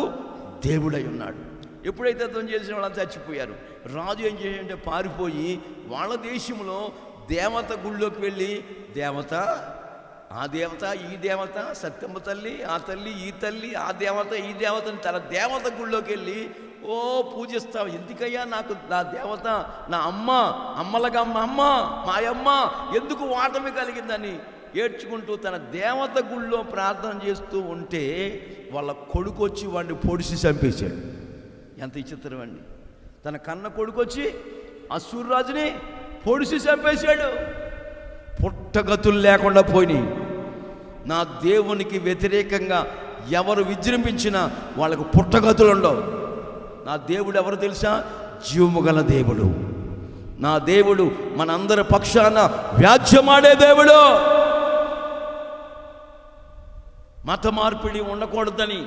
దేవుడై ఉన్నాడు. ఎప్పుడైతే యుద్ధం చేసిన వాళ్ళంతా చచ్చిపోయారు. రాజు ఏం చేయాలంటే పారిపోయి వాళ్ళ దేశంలో దేవత గుళ్ళోకి వెళ్ళి, ఆ దేవత ఈ దేవత, సత్యమ్మ తల్లి ఆ తల్లి ఈ తల్లి, ఆ దేవత ఈ దేవతని తన దేవత గుళ్ళోకి వెళ్ళి పూజిస్తావు. ఎందుకయ్యా నాకు నా దేవత, నా అమ్మలగమ్మ మాయమ్మ ఎందుకు ఓటమి కలిగిందని ఏడ్చుకుంటూ తన దేవత గుళ్ళో ప్రార్థన చేస్తూ ఉంటే వాళ్ళ కొడుకు వచ్చి వాడిని పొడిచి చంపేశాడు. ఎంత విచిత్రం అండి. తన కన్న కొడుకు వచ్చి అష్షూరు రాజుని పొడిచి చంపేశాడు. పుట్టగతులు లేకుండా పోయినాయి. నా దేవునికి వ్యతిరేకంగా ఎవరు విజృంభించినా వాళ్ళకు పుట్టగతులు ఉండవు. నా దేవుడు ఎవరు తెలుసా? జీవము గల దేవుడు. నా దేవుడు మనందరి పక్షాన వ్యాజ్యమాడే దేవుడు. మత మార్పిడి ఉండకూడదని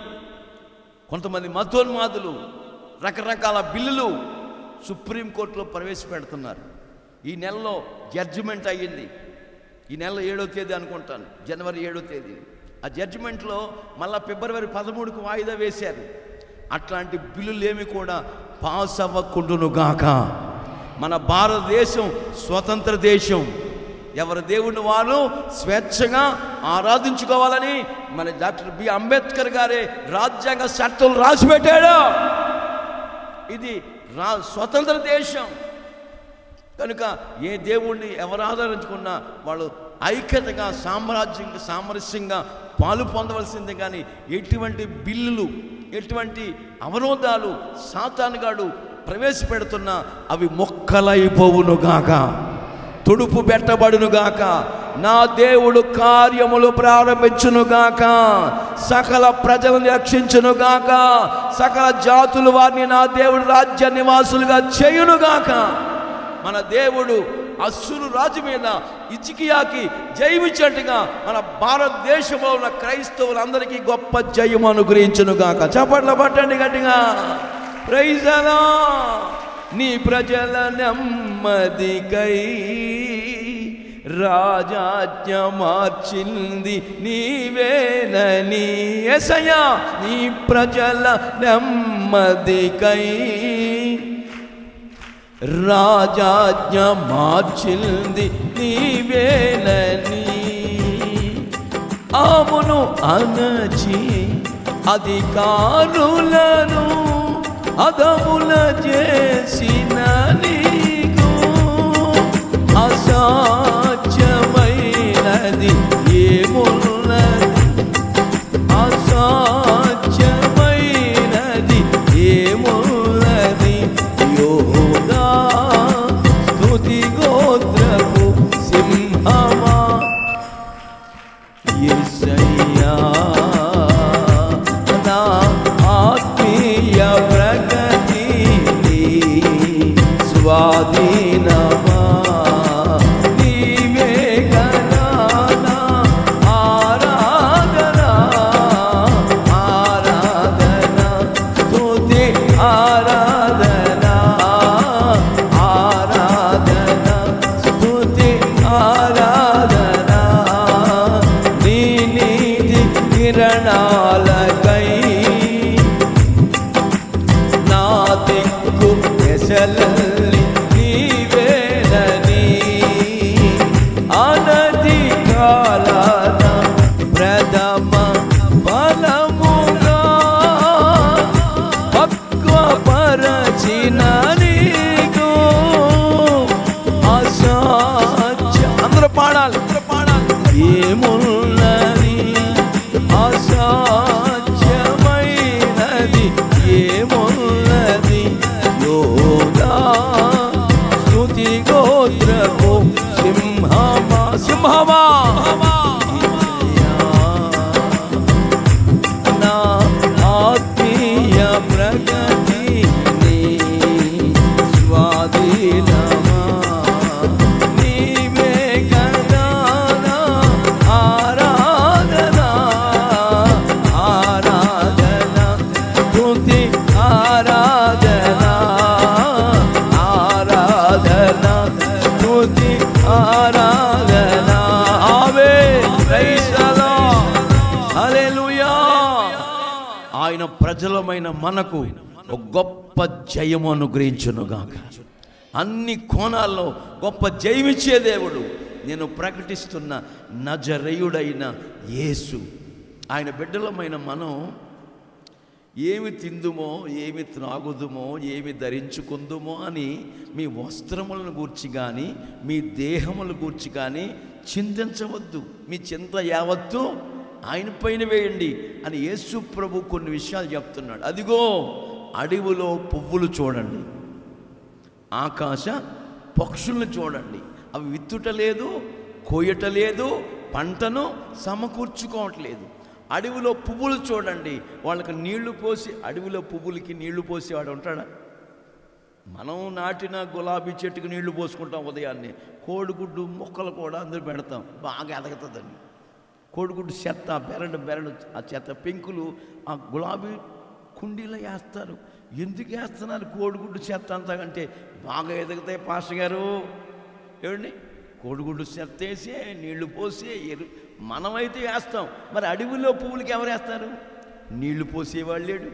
కొంతమంది మతోన్మాదులు రకరకాల బిల్లులు సుప్రీంకోర్టులో ప్రవేశపెడుతున్నారు. ఈ నెలలో జడ్జిమెంట్ అయ్యింది. ఈ నెల 7వ తేదీ అనుకుంటాను, జనవరి 7వ తేదీ. ఆ జడ్జిమెంట్లో మళ్ళీ ఫిబ్రవరి 13కు వాయిదా వేశారు. అట్లాంటి బిల్లులు ఏమి కూడా పాస్ అవ్వకుండునుగాక. మన భారతదేశం స్వతంత్ర దేశం. ఎవరి దేవుడిని వారు స్వేచ్ఛగా ఆరాధించుకోవాలని మన డాక్టర్ బి అంబేద్కర్ గారే రాజ్యాంగ చట్టాలు రాసిపెట్టాడు. ఇది స్వతంత్ర దేశం కనుక ఏ దేవుణ్ణి ఎవరు ఆదరించుకున్నా వాళ్ళు ఐక్యతగా సామరస్యంగా పాలు పొందవలసిందే. కానీ ఎటువంటి బిల్లులు, ఎటువంటి అవరోధాలు సాతానుగాడు ప్రవేశపెడుతున్నా అవి మొక్కలైపోవునుగాక, తుడుపు పెట్టబడునుగాక. నా దేవుడు కార్యములు ప్రారంభించునుగాక, సకల ప్రజలను రక్షించునుగాక, సకల జాతులు వారిని నా దేవుడు రాజ్య నివాసులుగా చేయునుగాక. మన దేవుడు అష్షూరు రాజు మీద హిజ్కియాకి జయమిచ్చినట్టుగా మన భారతదేశంలో ఉన్న క్రైస్తవులందరికీ గొప్ప జయం అనుగ్రహించునుగాక. చప్పట్లు పట్టండి గట్టిగా. Praise the Lord. నీ ప్రజల నెమ్మదికై రాజాజ్ఞ మార్చింది నీవేనని. యేసయ్యా నీ ప్రజల నెమ్మదికై రాజాజ్ఞ మార్చింది నీవేనని. ఆవును అణచి అధికారులను అదముల చేసిన నీకు అసాధ్యమైనది ఏమున్నది, అసాధ్యమైనది ఏమున్నది. యోగా స్తుతి గోత్రపు సింహమా యేసయ్యా నా ఆత్మీయ ప్రగతి స్వాధీనమా నీవే కదా నా ఆరాధన, ఆరాధన స్తుతి ఆరాధన, ఆరాధన స్తుతి ఆరాధన. నీ నీతి కిరణాలకై నా దిక్కు ఎసలల్లి నీవేనని. అనతి కాలాన ప్రథమ ఫలముగా పక్వపరచిన నీకు అసాధ్య అందరూ పాడాలి ఏమున్నది, అసాధ్యమైనది ఏమున్నది. యోగా స్తుతి గోత్రపు సింహమా సింహమా నా ఆత్మీయ ప్రగతి నీ స్వాధీనమా నీవే కదా నా ఆరాధన, ఆరాధన స్తుతి ఆరాధన, ఆరాధన స్తుతి ఆరాధన. Amen. Praise the Lord. Hallelujah. ఆయన ప్రజలమైన మనకు ఒక గొప్ప జయము అనుగ్రహించునుగాక. అన్ని కోణాల్లో గొప్ప జయమిచ్చే దేవుడు నేను ప్రకటిస్తున్న నజరేయుడైన యేసు. ఆయన బిడ్డలమైన మనం ఏమి తిందుమో, ఏమి త్రాగుదుమో, ఏమి ధరించుకుందుమో అని మీ వస్త్రములను గూర్చి కానీ మీ దేహముల గూర్చి కానీ చింతించవద్దు. మీ చింత యావత్తు ఆయన పైన వేయండి అని యేసు ప్రభు కొన్ని విషయాలు చెప్తున్నాడు. అదిగో అడవిలో పువ్వులు చూడండి, ఆకాశ పక్షులను చూడండి, అవి విత్తుటలేదు, కోయటలేదు, పంటను సమకూర్చుకోవట్లేదు. అడవిలో పువ్వులు చూడండి, వాళ్ళకి నీళ్లు పోసి, అడవిలో పువ్వులకి నీళ్లు పోసేవాడు ఉంటాడా? మనం నాటిన గులాబీ చెట్టుకు నీళ్లు పోసుకుంటాం ఉదయాన్నే. కోడిగుడ్డు మొక్కలు కూడా అందరూ పెడతాం, బాగా ఎదగుతుందని. కోడిగుడ్డు చెత్త బెరడు ఆ చెత్త పెంకులు ఆ గులాబీ కుండీలో వేస్తారు. ఎందుకు వేస్తున్నారు కోడిగుడ్డు చెత్త అంతా అంటే బాగా ఎదుగుతాయి పాస్టర్ గారు. ఏమండి, కోడిగుడ్డు చెత్త వేసి నీళ్లు పోసి మనమైతే వేస్తాం. మరి అడవిలో పువ్వులకి ఎవరు వేస్తారు? నీళ్లు పోసేవాళ్ళు లేడు,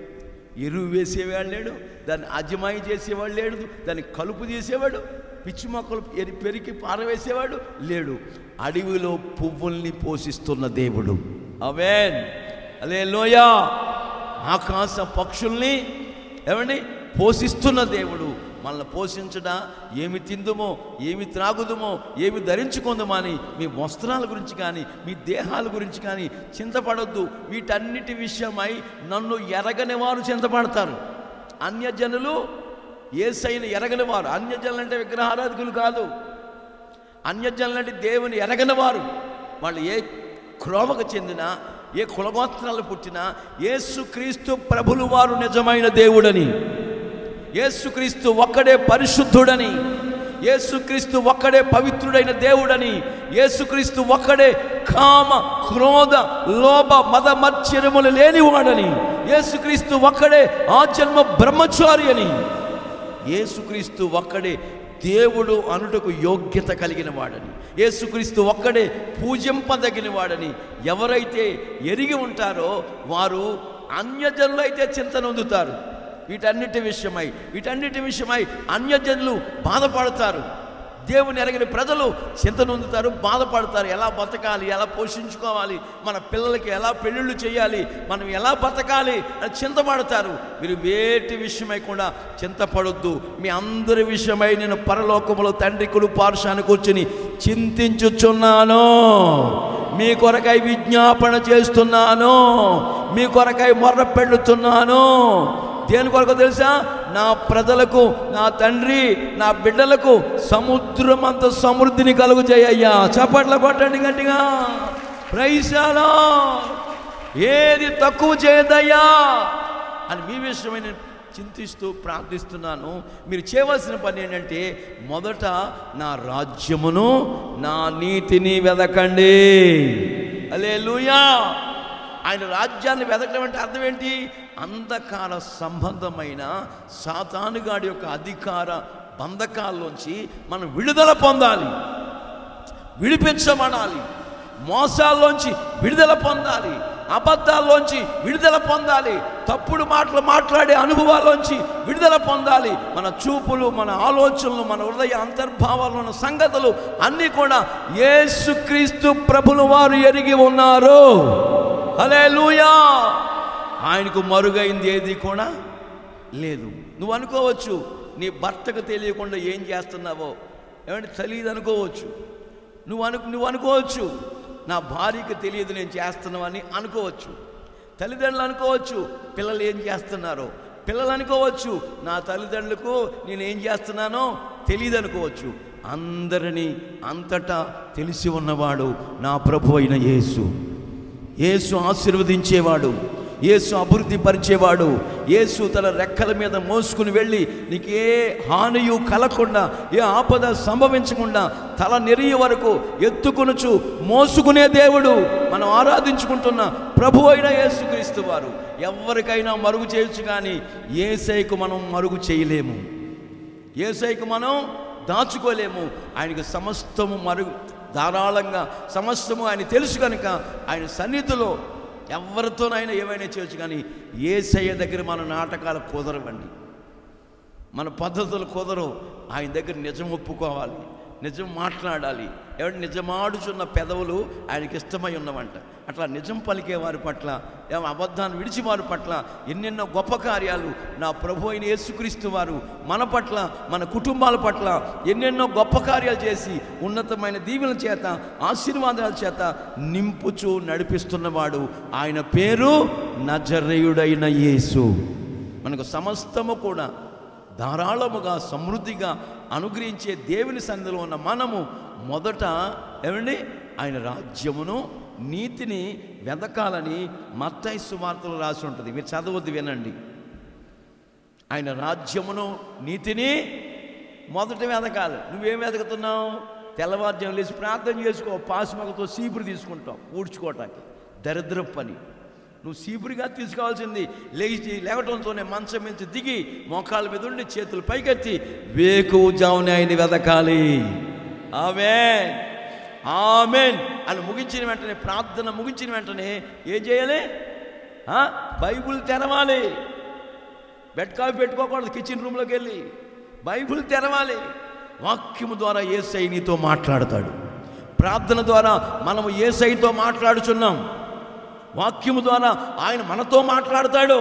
ఎరువు వేసేవాళ్ళు లేడు, దాన్ని అజమాయి చేసేవాళ్ళు లేడు, దాన్ని కలుపు చేసేవాడు, పిచ్చి మొక్కలు పెరికి పారవేసేవాడు లేడు. అడవిలో పువ్వుల్ని పోషిస్తున్న దేవుడు. ఆమేన్. హల్లెలూయా. ఆకాశ పక్షుల్ని ఏమండి పోషిస్తున్న దేవుడు. మనల్ని పోషించడా? ఏమి తిందుమో, ఏమి త్రాగుదుమో, ఏమి ధరించుకుందామో అని మీ వస్త్రాల గురించి కానీ మీ దేహాల గురించి కానీ చింతపడొద్దు. వీటన్నిటి విషయమై నన్ను ఎరగని వారు చింతపడతారు. అన్యజనులు యేసయ్యను ఎరగని వారు. అన్యజనులు అంటే విగ్రహారాధికులు కాదు. అన్యజనులు అంటే దేవుని ఎరగని వారు. వాళ్ళు ఏ క్రోమకు చెందినా, ఏ కులగోత్రాలు పుట్టినా యేసుక్రీస్తు ప్రభులు వారు నిజమైన దేవుడని, యేసుక్రీస్తు ఒక్కడే పరిశుద్ధుడని, యేసుక్రీస్తు ఒక్కడే పవిత్రుడైన దేవుడని, యేసుక్రీస్తు ఒక్కడే కామ క్రోధ లోభ మద మత్సరములు లేనివాడని, యేసుక్రీస్తు ఒక్కడే ఆజన్మ బ్రహ్మచారి అని, యేసుక్రీస్తు ఒక్కడే దేవుడు అనుటకు యోగ్యత కలిగిన వాడని, యేసుక్రీస్తు ఒక్కడే పూజింపదగిన వాడని ఎవరైతే ఎరిగి ఉంటారో వారు అన్యజనులు అయితే చింత నొందుతారు. వీటన్నిటి విషయమై అన్యజనులు బాధపడతారు. దేవుని ఎరగని ప్రజలు చింత నొందుతారు, బాధపడతారు. ఎలా బతకాలి, ఎలా పోషించుకోవాలి, మన పిల్లలకి ఎలా పెళ్ళిళ్ళు చేయాలి, మనం ఎలా బతకాలి అని చింతపడతారు. మీరు వేటి విషయమై కూడా చింతపడొద్దు. మీ అందరి విషయమై నేను పరలోకములో తండ్రి కుడి పార్శ్వాన కూర్చుని చింతించుచున్నాను, మీ కొరకై విజ్ఞాపన చేస్తున్నాను, మీ కొరకై మొర్ర పెడుతున్నాను. దేని కొరకు తెలుసా? నా ప్రజలకు, నా తండ్రి, నా బిడ్డలకు సముద్రం అంత సమృద్ధిని కలుగు చేయయ్యా. చప్పట్ల కొట్టండి గట్టిగా. Praise the Lord. ఏది తక్కువ చేయదయ్యా అని మీ విషయమై నేను చింతిస్తూ ప్రార్థిస్తున్నాను. మీరు చేయవలసిన పని ఏంటంటే, మొదట నా రాజ్యమును నా నీతిని వెదకండి. హల్లెలూయా. ఆయన రాజ్యాన్ని వెతకడం అంటే అర్థం ఏంటి? అంధకార సంబంధమైన సాతానుగాడి యొక్క అధికార బంధకాల్లోంచి మనం విడుదల పొందాలి, విడిపించబడాలి. మోసాల్లోంచి విడుదల పొందాలి, అబద్ధాల్లోంచి విడుదల పొందాలి, తప్పుడు మాటలు మాట్లాడే అనుభవాల్లోంచి విడుదల పొందాలి. మన చూపులు, మన ఆలోచనలు, మన హృదయ అంతర్భావాలు, ఉన్న సంగతులు అన్నీ కూడా యేసుక్రీస్తు ప్రభులు వారు ఎరిగి ఉన్నారు. హల్లెలూయా. ఆయనకు మరుగైంది ఏది కూడా లేదు. నువ్వు అనుకోవచ్చు నీ భర్తకు తెలియకుండా ఏం చేస్తున్నావో ఏమంటే తెలియదు అనుకోవచ్చు. నువ్వు అనుకోవచ్చు నా భార్యకు తెలియదు నేను చేస్తున్నావని అనుకోవచ్చు. తల్లిదండ్రులు అనుకోవచ్చు పిల్లలు ఏం చేస్తున్నారో. పిల్లలు అనుకోవచ్చు నా తల్లిదండ్రులకు నేనేం చేస్తున్నానో తెలియదు అనుకోవచ్చు. అందరినీ అంతటా తెలిసి ఉన్నవాడు నా ప్రభు అయిన యేసు. యేసు ఆశీర్వదించేవాడు, యేసు అభివృద్ధి పరిచేవాడు. యేసు తన రెక్కల మీద మోసుకుని వెళ్ళి నీకు ఏ హానియు కలగకుండా, ఏ ఆపద సంభవించకుండా తల నెరియ వరకు ఎత్తుకొనుచు మోసుకునే దేవుడు మనం ఆరాధించుకుంటున్న ప్రభు అయిన యేసుక్రీస్తు వారు. ఎవరికైనా మరుగు చేయొచ్చు, కానీ యేసయ్యకు మనం మరుగు చేయలేము, యేసయ్యకు మనం దాచుకోలేము. ఆయనకు సమస్తము మరుగు ధారాళంగా సమస్తము ఆయన తెలుసు కనుక ఆయన సన్నిధిలో ఎవరితోనైనా ఏమైనా చేయొచ్చు. కానీ యేసయ్య దగ్గర మన నాటకాలు కుదరవండి, మన పద్ధతులు కుదరవు. ఆయన దగ్గర నిజం ఒప్పుకోవాలి, నిజం మాట్లాడాలి. ఎవరు నిజమాడుచున్న పెదవులు ఆయనకి ఇష్టమై ఉన్నవంట. అట్లా నిజం పలికే వారి పట్ల, అబద్ధాన్ని విడిచి వారి పట్ల ఎన్నెన్నో గొప్ప కార్యాలు నా ప్రభు అయిన యేసుక్రీస్తు వారు మన పట్ల, మన కుటుంబాల పట్ల ఎన్నెన్నో గొప్ప కార్యాలు చేసి ఉన్నతమైన దీవెనల చేత, ఆశీర్వాదాల చేత నింపుచూ నడిపిస్తున్నవాడు. ఆయన పేరు నజరేయుడైన యేసు. మనకు సమస్తము కూడా ధారాళముగా సమృద్ధిగా అనుగ్రహించే దేవుని సన్నిధిలో ఉన్న మనము మొదట ఏమండి ఆయన రాజ్యమును నీతిని వెదకాలని మత్తయి సువార్తలో రాసి ఉంటుంది. మీరు చదవద్దు, వినండి. ఆయన రాజ్యమును నీతిని మొదట వెదకాలి. నువ్వేం వెతుకుతున్నావు? తెల్లవారుజాము లేచి ప్రార్థన చేసుకో, పాసుమగతో సీపురు తీసుకుంటావు ఊడ్చుకోవటానికి. దరిద్ర పని. నువ్వు సీపురుగా తీసుకోవాల్సింది లేవటంతోనే మంచం నుంచి దిగి మోకాళ్ళ మీద ఉండి చేతులు పైకెత్తి వేకువజామునే ఆయన వెదకాలి. ఆమేన్ ఆమేన్ అని ముగించిన వెంటనే, ప్రార్థన ముగించిన వెంటనే ఏం చేయాలి? బైబుల్ తెరవాలి. బెడ్ కాఫీ పెట్టుకోకూడదు, కిచెన్ రూమ్లోకి వెళ్ళి బైబుల్ తెరవాలి. వాక్యము ద్వారా యేసయ్య నీతో మాట్లాడతాడు. ప్రార్థన ద్వారా మనము యేసయ్యతో మాట్లాడుచున్నాం. వాక్యము ద్వారా ఆయన మనతో మాట్లాడతాడు.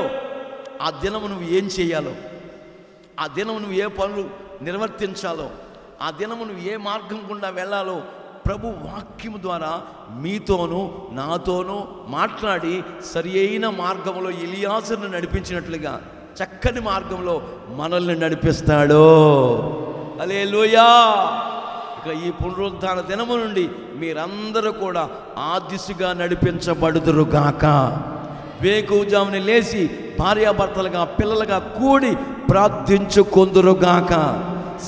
ఆ దినము నువ్వు ఏం చేయాలో, ఆ దినము నువ్వు ఏ పనులు నిర్వర్తించాలో, ఆ దినము నువ్వు ఏ మార్గం గుండా వెళ్ళాలో ప్రభు వాక్యము ద్వారా మీతోనూ నాతోనూ మాట్లాడి సరి అయిన మార్గంలో ఎలియాజరును నడిపించినట్లుగా చక్కని మార్గంలో మనల్ని నడిపిస్తాడు. హల్లెలూయా. ఇక ఈ పునరుద్ధాన దినము నుండి మీరందరూ కూడా ఆ దిశగా నడిపించబడుదురుగాక. వేకువజామున లేచి భార్యాభర్తలుగా పిల్లలుగా కూడి ప్రార్థించుకొందురుగాక.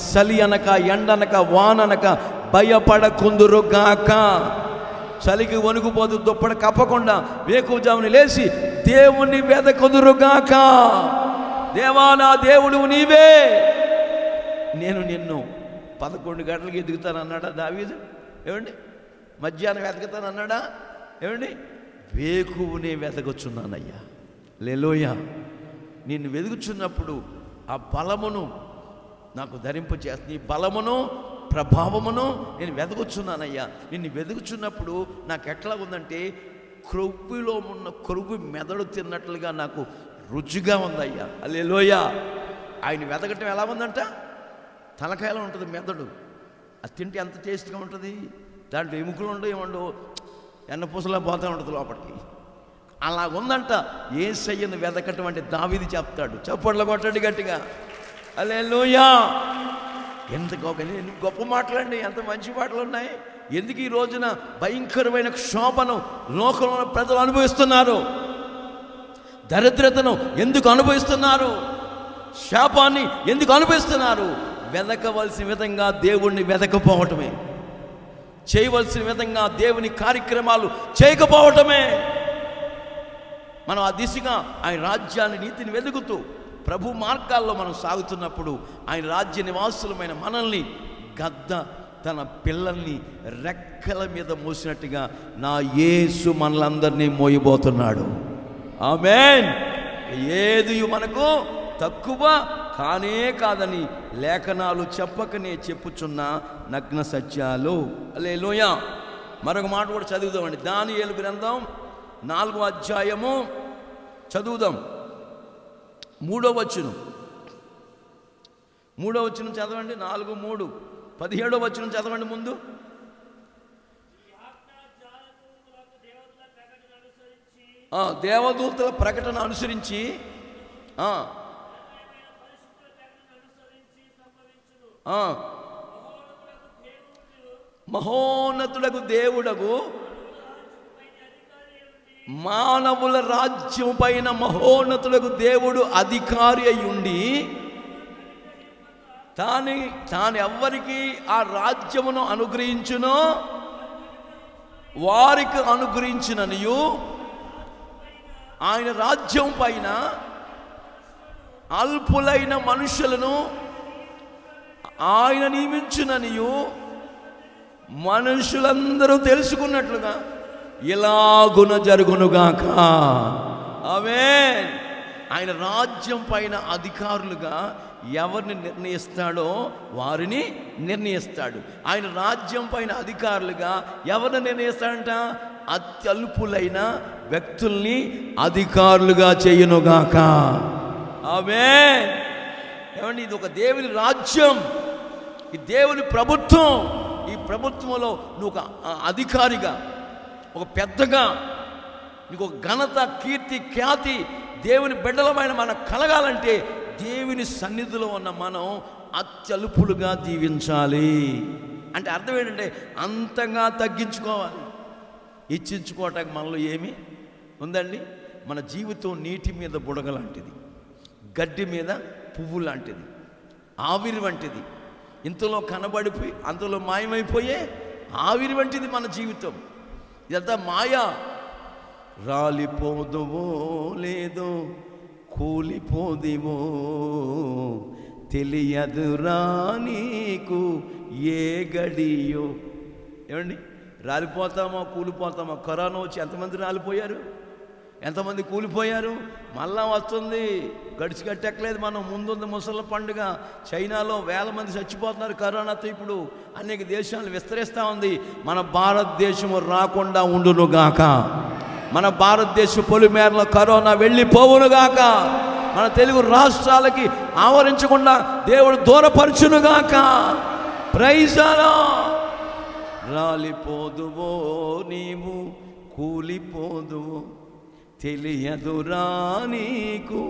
చలి అనక ఎండనక వాననక భయపడకుందురుగాక. చలికి వణుకుపోతూ దుప్పటి కప్పకుండా వేకువజామున లేచి దేవుణ్ణి వెదకుదురుగాక. దేవా నా దేవుడు నీవే, నేను నిన్ను 11 గంటలకు ఎదుగుతానన్నాడా దావీదు? ఏమండి మధ్యాహ్నం వెతకుతానన్నాడా? ఏమండి వేకువనే వెతకొచ్చున్నానయ్యా. హల్లెలూయా. నిన్ను వెతుకుచున్నప్పుడు ఆ బలమును నాకు ధరింపచేస్తుంది. ఈ బలమును ప్రభావమును నేను వెతకుచున్నానయ్యా. నిన్ను వెతుకుచున్నప్పుడు నాకు ఎట్లా ఉందంటే క్రొవ్వులో ఉన్న క్రొవ్వు మెదడు తిన్నట్లుగా నాకు రుచిగా ఉందయ్యా. హల్లెలూయా. ఆయన వెతకటం ఎలా ఉందంట? తలకాయలో ఉంటుంది మెదడు. అది తింటే ఎంత టేస్ట్గా ఉంటుంది. దాంట్లో ఎముకలు ఉండవు, ఏముండవు, ఎన్నపూసలా పోతూ ఉంటుంది లోపలికి. అలా ఉందంట యేసయ్యను వెతకటం అంటే. దావీదు చెప్తాడు, చప్పట్లు కొట్టండి గట్టిగా. హల్లెలూయా. ఎంత గొప్ప మాటలండి, ఎంత మంచి మాటలు ఉన్నాయి. ఎందుకు ఈ రోజున భయంకరమైన క్షోభను లోకంలో ప్రజలు అనుభవిస్తున్నారు? దరిద్రతను ఎందుకు అనుభవిస్తున్నారు? శాపాన్ని ఎందుకు అనుభవిస్తున్నారు? వెతకవలసిన విధంగా దేవుణ్ణి వెతకపోవటమే, చేయవలసిన విధంగా దేవుని కార్యక్రమాలు చేయకపోవటమే. మనం ఆ దిశగా ఆయన రాజ్యాన్ని నీతిని వెతుకుతూ ప్రభు మార్గాల్లో మనం సాగుతున్నప్పుడు ఆయన రాజ్య నివాసులమైన మనల్ని గద్ద తన పిల్లల్ని రెక్కల మీద మోసినట్టుగా నా యేసు మనలందరినీ మోయబోతున్నాడు. ఆమేన్. ఏది మనకు తక్కువ కానే కాదని లేఖనాలు చెప్పకనే చెప్పుచున్న నగ్న సత్యాలు. హల్లెలూయా. మరొక మాట కూడా చదువుదామండి. దానియేలు గ్రంథం 4వ అధ్యాయము చదువుదాం. 3వ వచనం చదవండి. 4:3 17వ వచనం చదవండి ముందు. దేవదూతల ప్రకటన అనుసరించి మహోన్నతుడకు దేవుడకు మానవుల రాజ్యం పైన మహోన్నతులకు దేవుడు అధికారి అయ్యుండి తాను ఎవ్వరికి ఆ రాజ్యమును అనుగ్రహించునో వారికి అనుగ్రహించిననియు, ఆయన రాజ్యం పైన అల్పులైన మనుషులను ఆయన నియమించుననియు మనుషులందరూ తెలుసుకున్నట్లుగా ఇలాగున జరుగునుగాక. ఆమేన్. ఆయన రాజ్యం పైన అధికారులుగా ఎవరిని నిర్ణయిస్తాడో వారిని నిర్ణయిస్తాడు. ఆయన రాజ్యం పైన అధికారులుగా ఎవరిని నిర్ణయిస్తాడంట? అత్యల్పులైన వ్యక్తుల్ని అధికారులుగా చేయునుగాక. ఆమేన్. ఏమండి, ఇది ఒక దేవుని రాజ్యం, ఈ దేవుని ప్రభుత్వం. ఈ ప్రభుత్వంలో నువ్వు ఒక అధికారిగా, ఒక పెద్దగా, నీకు ఒక ఘనత, కీర్తి, ఖ్యాతి దేవుని బిడ్డలమైన మనకు కలగాలంటే దేవుని సన్నిధిలో ఉన్న మనం అత్యల్పులుగా జీవించాలి. అంటే అర్థం ఏంటంటే అంతగా తగ్గించుకోవాలి. ఇచ్చించుకోవటానికి మనలో ఏమి ఉందండి? మన జీవితం నీటి మీద బుడగ లాంటిది, గడ్డి మీద పువ్వు లాంటిది, ఆవిరి వంటిది. ఇంతలో కనబడిపోయి అంతలో మాయమైపోయే ఆవిరి వంటిది మన జీవితం. ఇదంతా మాయా. రాలిపోదువో లేదో కూలిపోదివో తెలియదురా నీకు ఏ గడియో. ఏమండి, రాలిపోతామో కూలిపోతామో? కరోనా వచ్చి ఎంతమంది రాలిపోయారు, ఎంతమంది కూలిపోయారు? మళ్ళా వస్తుంది, గడిచి కట్టెక్కలేదు. మనం ముందుంది ముసళ్ళ పండుగ. చైనాలో వేల మంది చచ్చిపోతున్నారు కరోనాతో. ఇప్పుడు అనేక దేశాలు విస్తరిస్తూ ఉంది. మన భారతదేశము రాకుండా ఉండునుగాక. మన భారతదేశ పొలిమేరలో కరోనా వెళ్ళిపోవునుగాక. మన తెలుగు రాష్ట్రాలకి ఆవరించకుండా దేవుడు దూరపరచునుగాక. Praise the Lord. రాలిపోదువో నీవు కూలిపోదువో తెలియదురా నీకు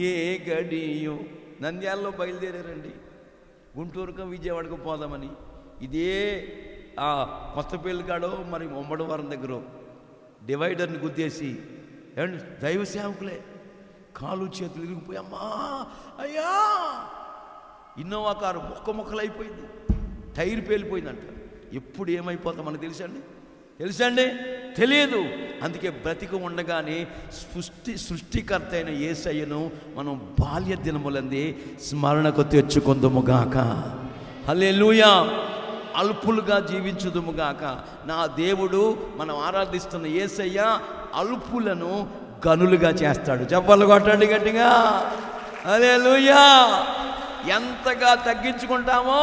ఏ గడియో. నంద్యాలలో బయలుదేరారండి, గుంటూరుకు విజయవాడకు పోదామని. ఇదే ఆ కొత్తపల్లి కాడో మరి ఉమ్మడివారం దగ్గర డివైడర్ని గుద్దేసి, ఏమండి దైవ సేవకులే కాలు చేతులు ఇరిగిపోయి, అమ్మా అయ్యా ఇన్నోవా కారు ముక్కలైపోయింది, టైర్ పేలిపోయిందంట. ఎప్పుడు ఏమైపోతాం మనకు తెలుసండి? తెలియదు. అందుకే బ్రతికి ఉండగానే సృష్టికర్త అయిన యేసయ్యను మనం బాల్య దినములందే స్మరణకు తెచ్చుకొందుముగాక. హల్లెలూయా. అల్పులుగా జీవించుదుముగాక. నా దేవుడు, మనం ఆరాధిస్తున్న యేసయ్య అల్పులను గనులుగా చేస్తాడు. చెప్పలు కొట్టండి గట్టిగా. హల్లెలూయా. ఎంతగా తగ్గించుకుంటామో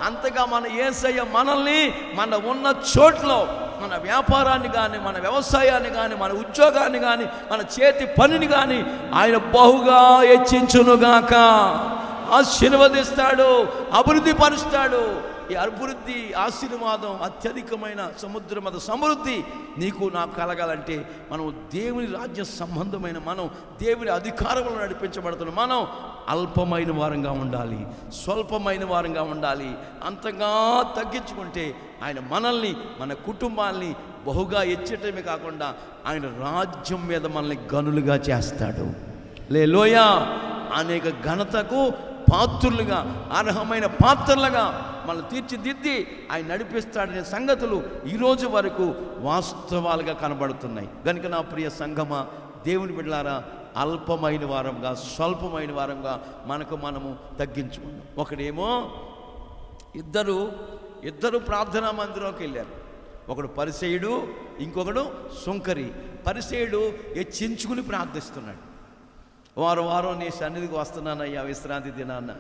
అంతగా మన యేసయ్య మనల్ని మన ఉన్న చోట్లో, మన వ్యాపారాన్ని కానీ, మన వ్యవసాయాన్ని కానీ, మన ఉద్యోగాన్ని కానీ, మన చేతి పనిని కానీ ఆయన బహుగా హెచ్చించునుగాక. ఆశీర్వదిస్తాడు, అభివృద్ధి పరుస్తాడు. ఈ అభివృద్ధి, ఆశీర్వాదం, అత్యధికమైన సముద్రమద సమృద్ధి నీకు నాకు కలగాలంటే మనం దేవుని రాజ్య సంబంధమైన, మనం దేవుని అధికారంలో నడిపించబడుతున్న మనం అల్పమైన వారంగా ఉండాలి, స్వల్పమైన వారంగా ఉండాలి. అంతగా తగ్గించుకుంటే ఆయన మనల్ని, మన కుటుంబాల్ని బహుగా హెచ్చటమే కాకుండా ఆయన రాజ్యం మీద మనల్ని గనులుగా చేస్తాడు. హల్లెలూయా. అనేక ఘనతకు పాత్రులుగా, అర్హమైన పాత్రలుగా మనల్ని తీర్చిదిద్ది ఆయన నడిపిస్తాడనే సంగతులు ఈరోజు వరకు వాస్తవాలుగా కనబడుతున్నాయి. కనుక నా ప్రియ సంఘమా, దేవుని బిడ్డలారా, అల్పమైన వారంగా, స్వల్పమైన వారంగా మనము తగ్గించుకున్నాం. ఒకడేమో ఇద్దరు ప్రార్థనా మందిరంలోకి వెళ్ళారు. ఒకడు పరిసయ్యుడు, ఇంకొకడు సుంకరి. పరిసయ్యుడు హెచ్చించుకుని ప్రార్థిస్తున్నాడు. వారం నీ సన్నిధికి వస్తున్నానయ్యా, విశ్రాంతి దినాన్న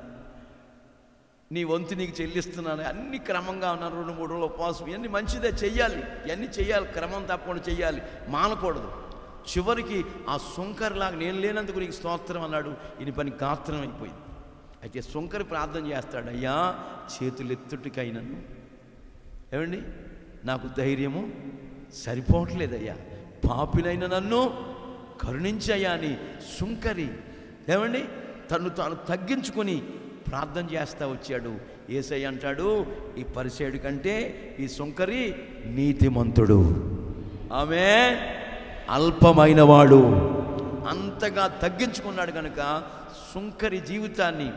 నీ వంతు నీకు చెల్లిస్తున్నాను, అన్ని క్రమంగా ఉన్నాను, 2-3 రోజులు ఉపవాసం, ఇవన్నీ మంచిదే, చెయ్యాలి, ఇవన్నీ చెయ్యాలి, క్రమం తప్పకుండా చెయ్యాలి, మానకూడదు. చివరికి ఆ సుంకరిలాగా నేను లేనందుకు నీకు స్తోత్రం అన్నాడు. ఈయన పని గాత్రం అయిపోయింది. అయితే సుంకరి ప్రార్థన చేస్తాడు, అయ్యా చేతులెత్తుటికైనను ఏమండి నాకు ధైర్యము సరిపోవట్లేదయ్యా, పాపినైన నన్ను కరుణించయ్యా అని సుంకరి ఏమండి తాను తగ్గించుకొని ప్రార్థన చేస్తూ వచ్చాడు. యేసయ్య అంటాడు, ఈ పరిసయ్యుడి కంటే ఈ సుంకరి నీతిమంతుడు, ఆమె అల్పమైన వాడు. అంతగా తగ్గించుకున్నాడు కనుక సుంకరి జీవితాన్ని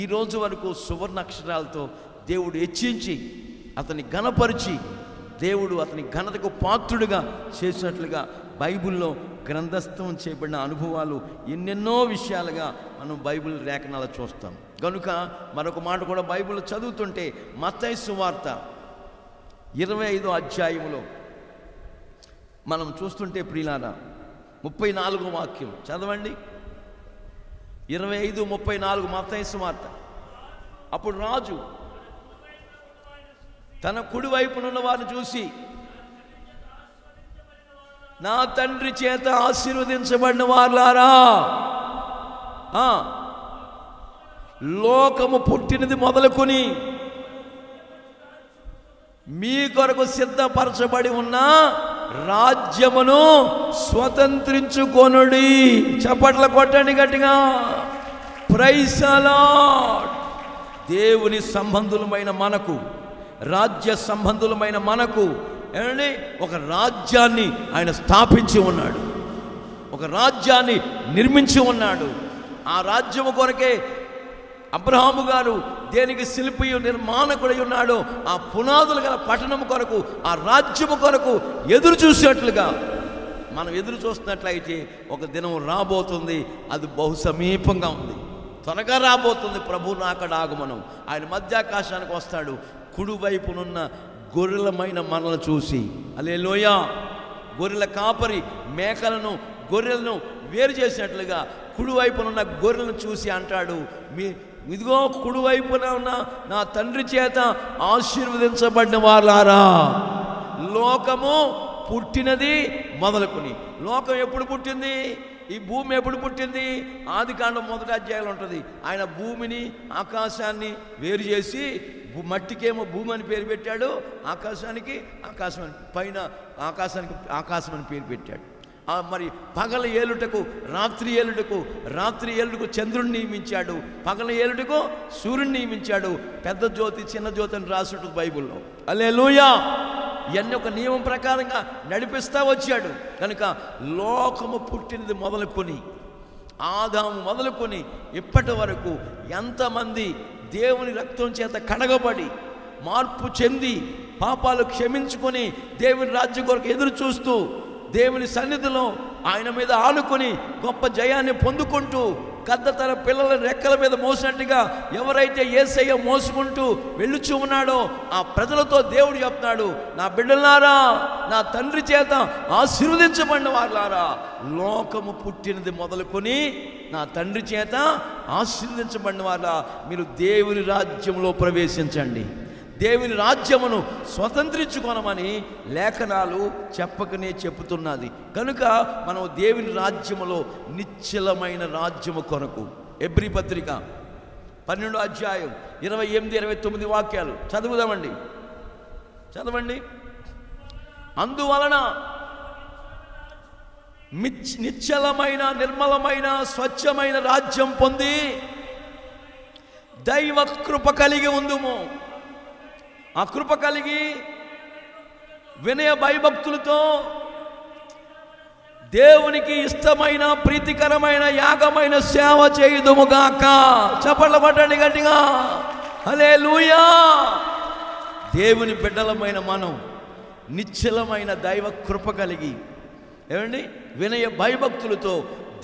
ఈరోజు వరకు సువర్ణ అక్షరాలతో దేవుడు హెచ్చించి అతన్ని ఘనపరిచి దేవుడు అతని ఘనతకు పాత్రుడిగా చేసినట్లుగా బైబిల్లో గ్రంథస్థం చేయబడిన అనుభవాలు ఎన్నెన్నో విషయాలుగా మనం బైబిల్ లేఖనాలు చూస్తాం. కనుక మరొక మాట కూడా బైబిల్ చదువుతుంటే మత్తయి సువార్త 25వ అధ్యాయంలో మనం చూస్తుంటే ప్రియులారా 34వ వాక్యం చదవండి. 25:34 మత్తయి సువార్త. అప్పుడు రాజు తన కుడి వైపునున్న వారిని చూసి, నా తండ్రి చేత ఆశీర్వదించబడిన వారులారా, లోకము పుట్టినది మొదలుకొని మీ కొరకు సిద్ధపరచబడి ఉన్న రాజ్యమును స్వతంత్రించుకొనుడి. చప్పట్ల కొట్టండి గట్టిగా. Praise the Lord. దేవుని సంబంధులమైన మనకు, రాజ్య సంబంధులమైన మనకు ఏమండి ఒక రాజ్యాన్ని ఆయన స్థాపించి ఉన్నాడు, ఒక రాజ్యాన్ని నిర్మించి ఉన్నాడు. ఆ రాజ్యము కొరకే అబ్రహాము గారు దేనికి శిల్పియు నిర్మాణకుడై ఉన్నాడు. ఆ పునాదులు గల పట్టణము కొరకు, ఆ రాజ్యము కొరకు ఎదురు చూసేట్లుగా మనం ఎదురు చూస్తున్నట్లయితే ఒక దినం రాబోతుంది, అది బహు సమీపంగా ఉంది, త్వరగా రాబోతుంది. ప్రభు నాకడ ఆగమనం. ఆయన మధ్యాకాశానికి వస్తాడు. కుడివైపునున్న గొర్రెలమైన మనల్ని చూసి, హల్లెలూయా, గొర్రెల కాపరి మేకలను గొర్రెలను వేరు చేసినట్లుగా కుడివైపునున్న గొర్రెలను చూసి అంటాడు, ఇదిగో కుడివైపున ఉన్న నా తండ్రి చేత ఆశీర్వదించబడిన వారులారా. లోకము పుట్టినది మొదలుకొని, లోకం ఎప్పుడు పుట్టింది? ఈ భూమి ఎప్పుడు పుట్టింది? ఆదికాండం 1వ అధ్యాయంలో ఉంటుంది. ఆయన భూమిని ఆకాశాన్ని వేరు చేసి మట్టికేమో భూమి అని పేరు పెట్టాడు, ఆకాశానికి ఆకాశం అని, పైన ఆకాశానికి ఆకాశం అని పేరు పెట్టాడు. మరి పగల ఏలుటకు రాత్రి ఏలుటకు, రాత్రి ఏలుటకు చంద్రుడిని నియమించాడు, పగల ఏలుటకు సూర్యుని నియమించాడు. పెద్ద జ్యోతి చిన్న జ్యోతి అని రాసుంటుంది బైబిల్లో. హల్లెలూయా. ఇవన్నీ ఒక నియమం ప్రకారంగా నడిపిస్తూ వచ్చాడు. కనుక లోకము పుట్టినది మొదలుకొని, ఆదాము మొదలుకొని ఇప్పటి వరకు ఎంతమంది దేవుని రక్తం చేత కడగబడి మార్పు చెంది పాపాలు క్షమించుకొని దేవుని రాజ్యం కొరకు ఎదురు చూస్తూ దేవుని సన్నిధిలో ఆయన మీద ఆనుకొని గొప్ప జయాన్ని పొందుకుంటూ గద్ద తన పిల్లల రెక్కల మీద మోసినట్టుగా ఎవరైతే యేసయ్య మోసుకుంటూ వెళ్ళుచూ ఉన్నాడో ఆ ప్రజలతో దేవుడు చెప్తున్నాడు, నా బిడ్డలారా, నా తండ్రి చేత ఆశీర్వదించబడిన వారులారా, లోకము పుట్టినది మొదలుకొని నా తండ్రి చేత ఆశీర్వదించబడిన వారా, మీరు దేవుని రాజ్యంలో ప్రవేశించండి, దేవుని రాజ్యమును స్వతంత్రించుకొనమని లేఖనాలు చెప్పకనే చెబుతున్నది. కనుక మనం దేవుని రాజ్యములో నిశ్చలమైన రాజ్యము కొరకు హెబ్రీ పత్రిక 12వ అధ్యాయం 28-29 వాక్యాలు చదవండి. అందువలన నిశ్చలమైన నిర్మలమైన స్వచ్ఛమైన రాజ్యం పొంది దైవ కృప కలిగి ఉందుము. ఆ కృప కలిగి వినయ భయభక్తులతో దేవునికి ఇష్టమైన ప్రీతికరమైన యాగమైన సేవ చేయుదుముగాక. చప్పట్లు కొట్టండి గట్టిగా, హల్లెలూయా. దేవుని బిడ్డలమైన మనం నిశ్చలమైన దైవ కృప కలిగి ఏమండి వినయ భయభక్తులతో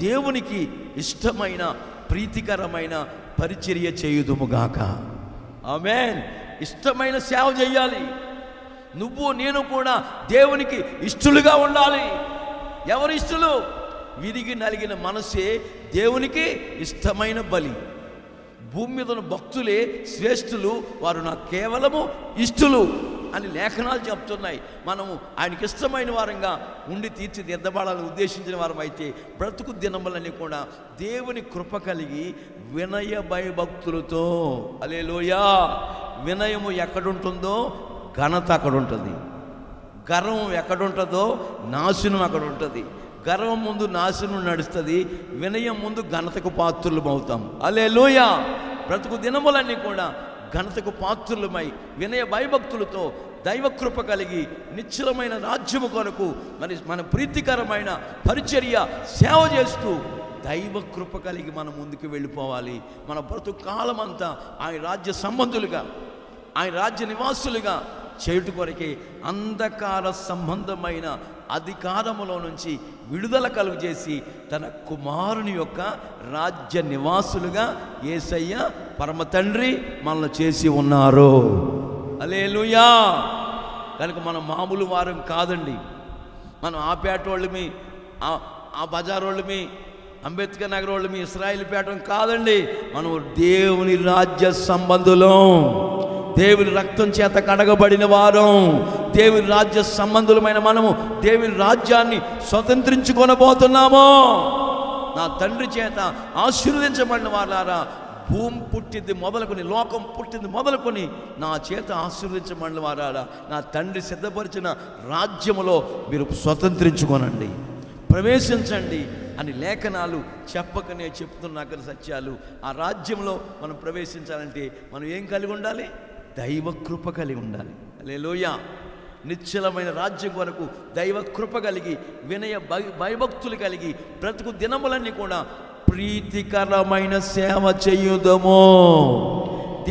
దేవునికి ఇష్టమైన ప్రీతికరమైన పరిచర్య చేయుదుముగాక. ఆమేన్. ఇష్టమైన సేవ చేయాలి. నువ్వు నేను కూడా దేవునికి ఇష్టలుగా ఉండాలి. ఎవరు ఇష్టలు? విరిగి నలిగిన మనసే దేవునికి ఇష్టమైన బలి. భూమి మీద ఉన్న భక్తులే శ్రేష్ఠులు, వారు నాకు కేవలము ఇష్టలు అని లేఖనాలు చెప్తున్నాయి. మనము ఆయనకి ఇష్టమైన వారంగా ఉండి తీర్చిదిద్దబడాలని ఉద్దేశించిన వారం అయితే బ్రతుకు దినములన్నీ కూడా దేవుని కృప కలిగి వినయ భయభక్తులతో, హల్లెలూయా. వినయము ఎక్కడుంటుందో ఘనత అక్కడ ఉంటుంది. గర్వం ఎక్కడుంటుందో నాశనం అక్కడ ఉంటుంది. గర్వం ముందు నాశనం నడుస్తుంది, వినయం ముందు ఘనతకు పాత్రులం అవుతాం. హల్లెలూయా. బ్రతుకు దినములన్నీ కూడా ఘనతకు పాత్రులమై వినయ భయభక్తులతో దైవకృప కలిగి నిశ్చలమైన రాజ్యము కొరకు మన ప్రీతికరమైన పరిచర్య సేవ చేస్తూ దైవకృప కలిగి మనం ముందుకు వెళ్ళిపోవాలి. మన బ్రతుకు కాలమంతా ఆయన రాజ్య సంబంధులుగా, ఆయన రాజ్య నివాసులుగా చేయుట కొరకే అంధకార సంబంధమైన అధికారములో నుంచి విడుదల కలుగు చేసి తన కుమారుని యొక్క రాజ్య నివాసులుగా యేసయ్య పరమ తండ్రి మనల్ని చేసి ఉన్నారు. హల్లెలూయా. కనుక మనం మామూలు వారం కాదండి. మనం ఆ పేట వాళ్ళమి, ఆ బజార్ వాళ్ళమి, అంబేద్కర్ నగర్ వాళ్ళమి, ఇస్రాయేల్ పేట కాదండి. మనం దేవుని రాజ్య సంబంధులం, దేవుని రక్తం చేత కడగబడిన వారం, దేవుని రాజ్య సంబంధులమైన మనము దేవుని రాజ్యాన్ని స్వతంత్రించుకొనబోతున్నాము. నా తండ్రి చేత ఆశీర్వదించబడిన వారులారా, భూమి పుట్టింది మొదలుకొని, లోకం పుట్టింది మొదలుకొని నా చేత ఆశీర్వదించబడిన వారులారా, నా తండ్రి సిద్ధపరిచిన రాజ్యములో మీరు స్వతంత్రించుకోనండి, ప్రవేశించండి అని లేఖనాలు చెప్పకనే చెప్తున్న అక్కడ సత్యాలు. ఆ రాజ్యంలో మనం ప్రవేశించాలంటే మనం ఏం కలిగి ఉండాలి? దైవ కృప కలిగి ఉండాలి. హల్లెలూయా. నిశ్చలమైన రాజ్యం కొరకు దైవ కృప కలిగి వినయ భయభక్తులు కలిగి బ్రతుకు దినములన్నీ కూడా ప్రీతికరమైన సేవ చేయుదము,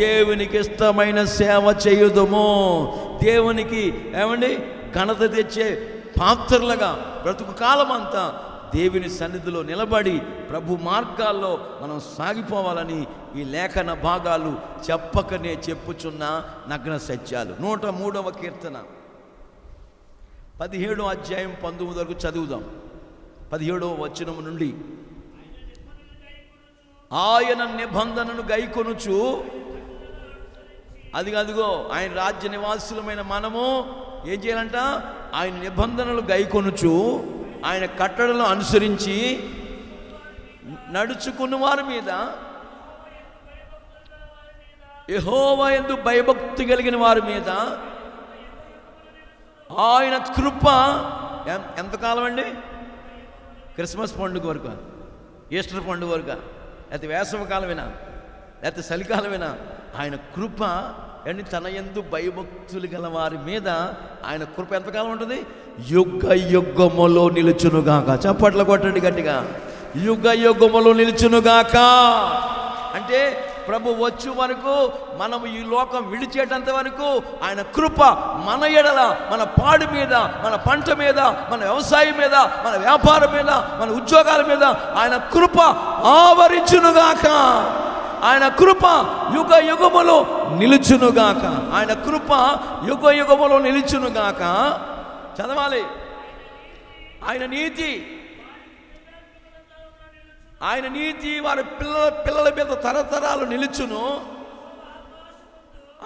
దేవునికి ఇష్టమైన సేవ చేయుదము, దేవునికి ఏమండి ఘనత తెచ్చే పాత్రలుగా బ్రతుకు కాలమంతా దేవుని సన్నిధిలో నిలబడి ప్రభు మార్గాల్లో మనం సాగిపోవాలని ఈ లేఖన భాగాలు చెప్పకనే చెప్పుచున్న నగ్న సత్యాలు. 103వ కీర్తన 17వ అధ్యాయం 19 వరకు చదువుదాం. 17వ వచనం నుండి, ఆయన నిబంధనను గైకొనుచు, అదిగో ఆయన రాజ్య నివాసులమైన మనము ఏం చేయాలంట? ఆయన నిబంధనలు గైకొనుచు, ఆయన కట్టడలను అనుసరించి నడుచుకున్న వారి మీద, యెహోవా యందు భయభక్తి కలిగిన వారి మీద ఆయన కృప ఎంతకాలం అండి? క్రిస్మస్ పండుగ వరకు, ఈస్టర్ పండుగ వరకు, లేకపోతే వేసవ కాలమేనా, లేకపోతే చలికాలమేనా? ఆయన కృప అండి తన యందు భయభక్తులు గల వారి మీద ఆయన కృప ఎంతకాలం ఉంటుంది? యుగ యుగములో నిలుచునుగాక. చప్పట్లు కొట్టండి గట్టిగా, యుగ యుగములో నిలుచునుగాక. అంటే ప్రభు వచ్చు వరకు, మనం ఈ లోకం విడిచేటంత వరకు ఆయన కృప మన ఎడల, మన పాడి మీద, మన పంట మీద, మన వ్యవసాయం మీద, మన వ్యాపారం మీద, మన ఉద్యోగాల మీద ఆయన కృప ఆవరించునుగాక. ఆయన కృప యుగ యుగములో నిలుచునుగాక. ఆయన కృప యుగ యుగములో నిలుచునుగాక. చదవాలి. ఆయన నీతి, ఆయన నీతి వారి పిల్లల మీద తరతరాలు నిలుచును.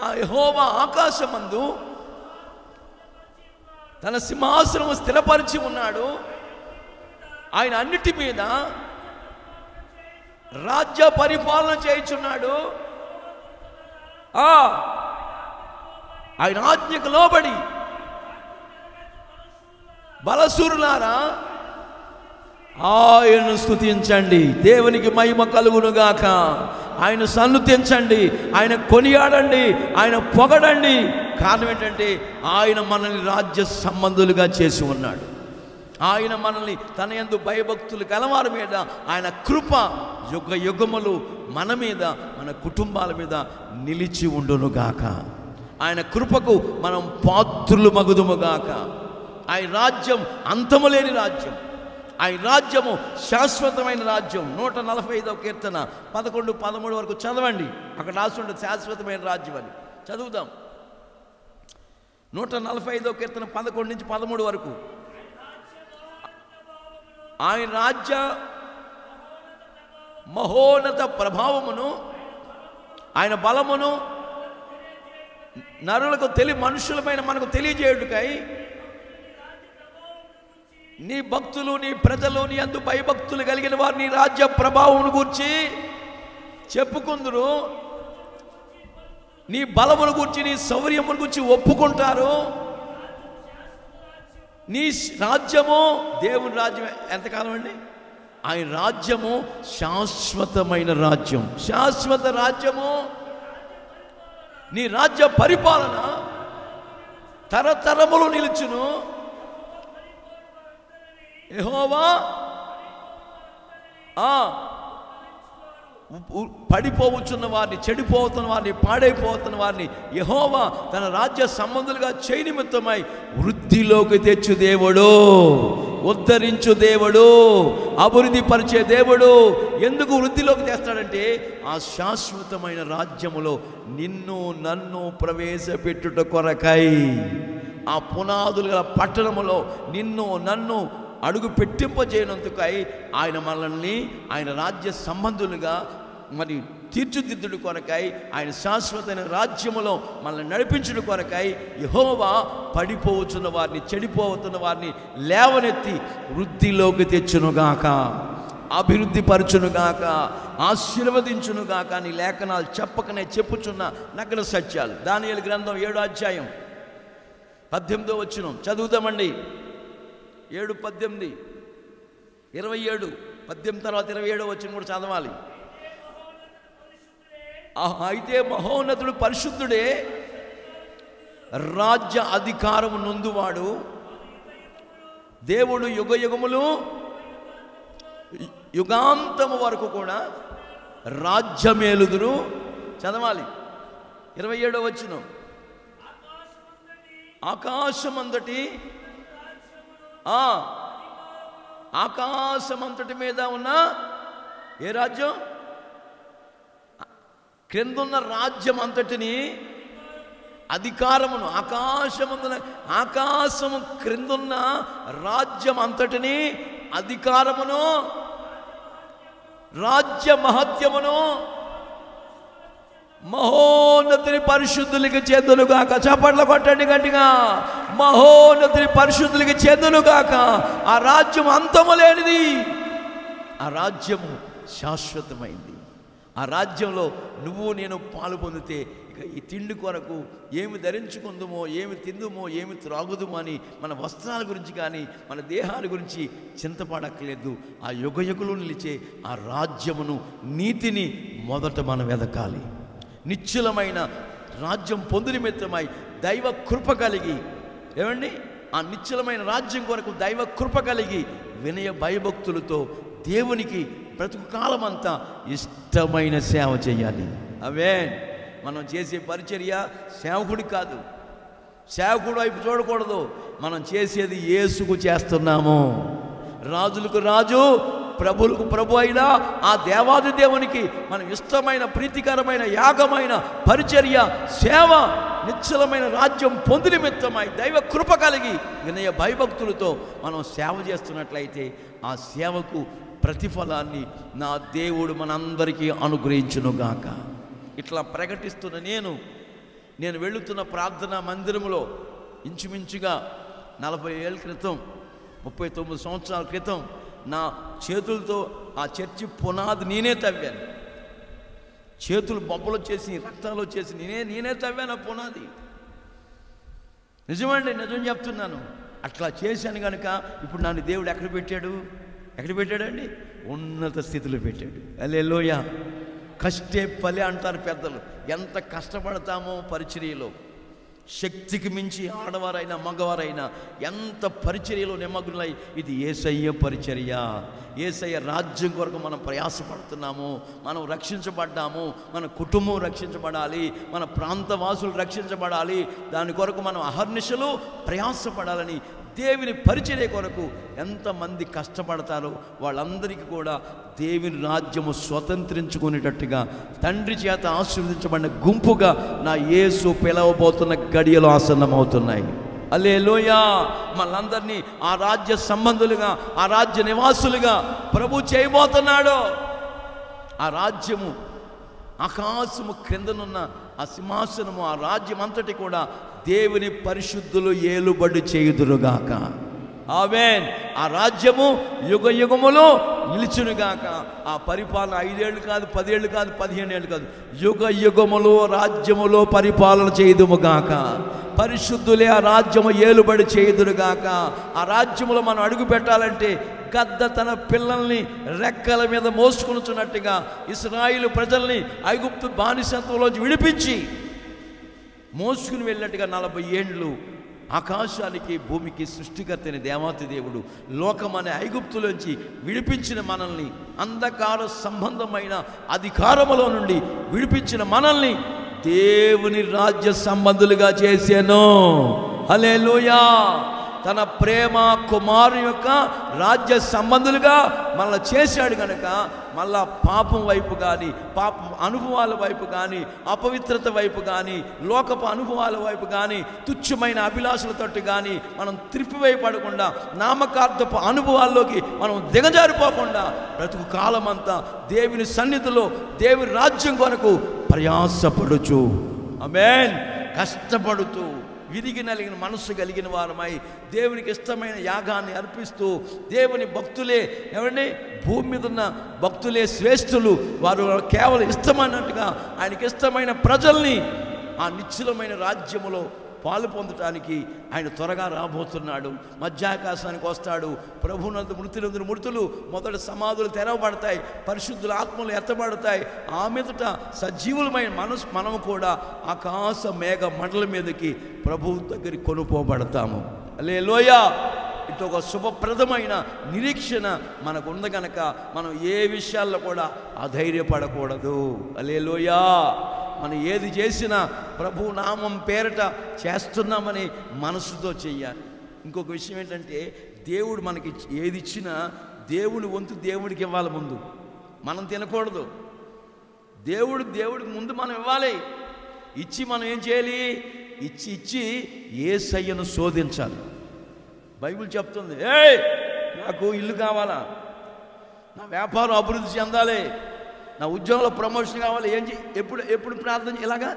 ఆ యెహోవా ఆకాశమందు తన సింహాసనము స్థిరపరిచి ఉన్నాడు. ఆయన అన్నిటి మీద రాజ్య పరిపాలన చేయుచున్నాడు. ఆయన ఆజ్ఞకు లోబడి బలసూరులారా ఆయనను స్తుతించండి. దేవునికి మహిమ కలుగునుగాక. ఆయన సన్నుతించండి, ఆయన కొనియాడండి, ఆయన పొగడండి. కారణం ఏంటంటే ఆయన మనల్ని రాజ్య సంబంధులుగా చేసి ఉన్నాడు. ఆయన మనల్ని తన యందు భయభక్తులు గలవారి మీద ఆయన కృప యుగ యుగములు మన మీద, మన కుటుంబాల మీద నిలిచి ఉండునుగాక. ఆయన కృపకు మనం పాత్రులు మగుదుముగాక. ఆయన రాజ్యం అంతము లేని రాజ్యం. ఆయన రాజ్యము శాశ్వతమైన రాజ్యం. 145వ కీర్తన 11, 13 వరకు చదవండి. అక్కడ రాస్తుంటే శాశ్వతమైన రాజ్యం అని. చదువుదాం. 145వ కీర్తన 11 నుంచి 13 వరకు. ఆయన రాజ్య మహోన్నత ప్రభావమును, ఆయన బలమును నరులకు మనుషులమైన మనకు తెలియజేయుటకై నీ భక్తులు, నీ ప్రజలు, నీ అందు భయభక్తులు కలిగిన వారు నీ రాజ్య ప్రభావమును గూర్చి చెప్పుకుందురు. నీ బలమును గూర్చి, నీ శౌర్యమును గూర్చి ఒప్పుకుంటారు. నీ రాజ్యము, దేవుని రాజ్యం ఎంతకాలం అండి? ఆయన రాజ్యము శాశ్వతమైన రాజ్యం. శాశ్వత రాజ్యము. నీ రాజ్య పరిపాలన తరతరములు నిలుచును. యెహోవా పడిపోవచ్చున్న వారిని, చెడిపోతున్న వారిని, పాడైపోతున్న వారిని యెహోవా తన రాజ్య సంబంధులుగా చేయి నిమిత్తమై వృద్ధిలోకి తెచ్చు దేవుడు, ఉద్ధరించు దేవుడు, అభివృద్ధి పరిచే దేవుడు. ఎందుకు వృద్ధిలోకి తెస్తాడంటే ఆ శాశ్వతమైన రాజ్యములో నిన్ను నన్ను ప్రవేశపెట్టుట కొరకై, ఆ పునాదులు గల పట్టణములో నిన్ను నన్ను అడుగు పెట్టింపజేయనందుకై ఆయన మనల్ని ఆయన రాజ్య సంబంధులుగా మరి తీర్చిదిద్దుడు కొరకై, ఆయన శాశ్వతమైన రాజ్యములో మనల్ని నడిపించుడు కొరకై యెహోవా పడిపోవచ్చున్న వారిని, చెడిపోతున్న వారిని లేవనెత్తి వృద్ధిలోకి తెచ్చునుగాక, అభివృద్ధి పరచునుగాక, ఆశీర్వదించునుగాక అని లేఖనాలు చెప్పకనే చెప్పుచున్న నగ్న సత్యాలు. దానియేలు గ్రంథం 7వ అధ్యాయం 18వ వచనం చదువుదామండి. 7:18, 27, 18 తర్వాత 27వ వచనం కూడా చదవాలి. అయితే మహోన్నతుడు పరిశుద్ధుడే, రాజ్య అధికారము నొందువాడు, దేవుడు యుగ యుగములు యుగాంతము వరకు కూడా రాజ్యమేలుదురు. చదవాలి. 27వ వచనం. ఆకాశమంతటి ఆకాశమంతటి మీద ఉన్న ఏ రాజ్యం? క్రిందున్న రాజ్యం అంతటిని, అధికారమును, ఆకాశము క్రిందున్న రాజ్యం అంతటిని, అధికారమును, రాజ్య మహత్యమును మహోన్నతుని పరిశుద్ధులకి చెందునుగాక. చప్పట్లు కొట్టండి గట్టిగా. మహోన్నతుని పరిశుద్ధులకి చెందునుగాక. ఆ రాజ్యం అంతము లేనిది, ఆ రాజ్యము శాశ్వతమైంది. ఆ రాజ్యంలో నువ్వు నేను పాలు పొందితే ఇక ఈ తిండి కొరకు ఏమి ధరించుకుందుమో, ఏమి తిందుమో, ఏమి త్రాగుదుమో అని మన వస్త్రాల గురించి కానీ మన దేహాల గురించి చింతపడక్కలేదు. ఆ యుగ యుగలు నిలిచే ఆ రాజ్యమును, నీతిని మొదట మనం వెదకాలి. నిశ్చలమైన రాజ్యం పొందు నిమిత్తమై దైవ కృప కలిగి, ఏమండి, ఆ నిశ్చలమైన రాజ్యం కొరకు దైవ కృప కలిగి వినయ భయభక్తులతో దేవునికి బ్రతుకు కాలం అంతా ఇష్టమైన సేవ చేయాలి. ఆమేన్. మనం చేసే పరిచర్య సేవకుడి కాదు, సేవకుడు వైపు చూడకూడదు. మనం చేసేది యేసుకు చేస్తున్నాము. రాజులకు రాజు, ప్రభువులకు ప్రభు అయిన ఆ దేవాది దేవునికి మనం ఇష్టమైన ప్రీతికరమైన యాగమైన పరిచర్య సేవ నిశ్చలమైన రాజ్యం పొంది నిమిత్తమై దైవ కృప కలిగి వినయ భయభక్తులతో మనం సేవ చేస్తున్నట్లయితే ఆ సేవకు ప్రతిఫలాన్ని నా దేవుడు మనందరికీ అనుగ్రహించునుగాక. ఇట్లా ప్రకటిస్తున్న నేను వెళుతున్న ప్రార్థనా మందిరంలో ఇంచుమించుగా 40 ఏళ్ళ క్రితం, 39 సంవత్సరాల క్రితం నా చేతులతో ఆ చర్చి పునాది నేనే తవ్వాను. చేతులు బొబ్బలు వచ్చేసి రక్తాలు వచ్చేసి నేనే తవ్వాను ఆ పునాది. నిజమండి, నిజం చెప్తున్నాను. అట్లా చేశాను కనుక ఇప్పుడు నన్ను దేవుడు ఎక్కడ పెట్టాడండి? ఉన్నత స్థితిలో పెట్టాడు. హల్లెలూయా. కష్టే ఫలి అంటారు పెద్దలు. ఎంత కష్టపడతామో పరిచర్యలో, శక్తికి మించి ఆడవారైనా మగవారైనా ఎంత పరిచర్యలో నిమగ్నులై ఇది యేసయ్య పరిచర్య, యేసయ్య రాజ్యం కొరకు మనం ప్రయాసపడుతున్నాము. మనం రక్షించబడ్డాము, మన కుటుంబం రక్షించబడాలి, మన ప్రాంతవాసులు రక్షించబడాలి. దాని కొరకు మనం అహర్నిశలు ప్రయాసపడాలని దేవుని పరిచర్య కొరకు ఎంతమంది కష్టపడతారో వాళ్ళందరికీ కూడా దేవుని రాజ్యము స్వతంత్రించుకునేటట్టుగా తండ్రి చేత ఆశీర్వదించబడిన గుంపుగా నా యేసు పిలవబోతున్న గడియలు ఆసన్నమవుతున్నాయి. హల్లెలూయా. మనందరినీ ఆ రాజ్య సంబంధులుగా, ఆ రాజ్య నివాసులుగా ప్రభు చేయబోతున్నాడు. ఆ రాజ్యము ఆకాశము క్రిందనున్న ఆ సింహాసనము, ఆ రాజ్యం అంతటి కూడా దేవుని పరిశుద్ధులు ఏలుబడి చేయుదురుగాక. ఆమేన్. ఆ రాజ్యము యుగ యుగములో నిలిచునుగాక. ఆ పరిపాలన 5 ఏళ్ళు కాదు, 10 ఏళ్ళు కాదు, 15 ఏళ్ళు కాదు, యుగ యుగములో రాజ్యములో పరిపాలన చేయుదుముగాక. పరిశుద్ధులే ఆ రాజ్యము ఏలుబడి చేయుదురుగాక. ఆ రాజ్యములో మనం అడుగు పెట్టాలంటే గద్ద తన పిల్లల్ని రెక్కల మీద మోసుకునుచున్నట్టుగా ఇశ్రాయేలు ప్రజల్ని ఐగుప్తు బానిసత్వంలోంచి విడిపించి మోసుకుని వెళ్ళినట్టుగా 40 ఏండ్లు ఆకాశానికి భూమికి సృష్టికర్త అయిన దేవాతి దేవుడు లోకమనే ఐగుప్తులోంచి విడిపించిన మనల్ని, అంధకార సంబంధమైన అధికారములో నుండి విడిపించిన మనల్ని దేవుని రాజ్య సంబంధులుగా చేశాను. హల్లెలూయా. తన ప్రేమ కుమారు యొక్క రాజ్య సంబంధులుగా మళ్ళీ చేశాడు కనుక మళ్ళా పాపం వైపు కానీ, పాప అనుభవాల వైపు కానీ, అపవిత్రత వైపు కానీ, లోకపు అనుభవాల వైపు కానీ, తుచ్చమైన అభిలాషల తట్టు కానీ మనం త్రిప్పివేయపడకుండా, నామకార్థపు అనుభవాల్లోకి మనం దిగజారిపోకుండా బ్రతుకు కాలమంతా దేవుని సన్నిధిలో దేవుని రాజ్యం కొరకు ప్రయాసపడుచు, ఆమేన్, కష్టపడుతూ విరిగి నలిగిన మనస్సు కలిగిన వారమై దేవునికి ఇష్టమైన యాగాన్ని అర్పిస్తూ దేవుని భక్తులే ఎవరిని భూమి మీద ఉన్న భక్తులే శ్రేష్ఠులు. వారు కేవలం ఇష్టమైనట్టుగా ఆయనకి ఇష్టమైన ప్రజల్ని ఆ నిశ్చలమైన రాజ్యములో పాలు పొందటానికి ఆయన త్వరగా రాబోతున్నాడు. మధ్యాకాశానికి వస్తాడు. ప్రభునందు మృతులందు మృతులు మొదటి సమాధులు తెరవబడతాయి, పరిశుద్ధుల ఆత్మలు ఎత్తబడతాయి. ఆ మీదట సజీవులమైన మనము కూడా ఆకాశ మేఘ మండలం మీదకి ప్రభువు దగ్గరికి కొనుక్కోబడతాము. హల్లెలూయా. ఇటు ఒక శుభప్రదమైన నిరీక్షణ మనకు ఉంది కనుక మనం ఏ విషయాల్లో కూడా అధైర్యపడకూడదు. హల్లెలూయా. మనం ఏది చేసినా ప్రభు నామం పేరట చేస్తున్నామని మనసుతో చెయ్యాలి. ఇంకొక విషయం ఏంటంటే దేవుడు మనకి ఏది ఇచ్చినా దేవుని వంతు దేవుడికి ఇవ్వాలి. ముందు మనం తినకూడదు. దేవుడికి ముందు మనం ఇవ్వాలి. ఇచ్చి మనం ఏం చేయాలి? ఇచ్చి యేసయ్యను శోధించాలి. బైబిల్ చెప్తుంది, నాకు ఇల్లు కావాలా, నా వ్యాపారం అభివృద్ధి చెందాలి, నా ఉద్యోగంలో ప్రమోషన్ కావాలి, ఎప్పుడు ప్రార్థన ఇలాగా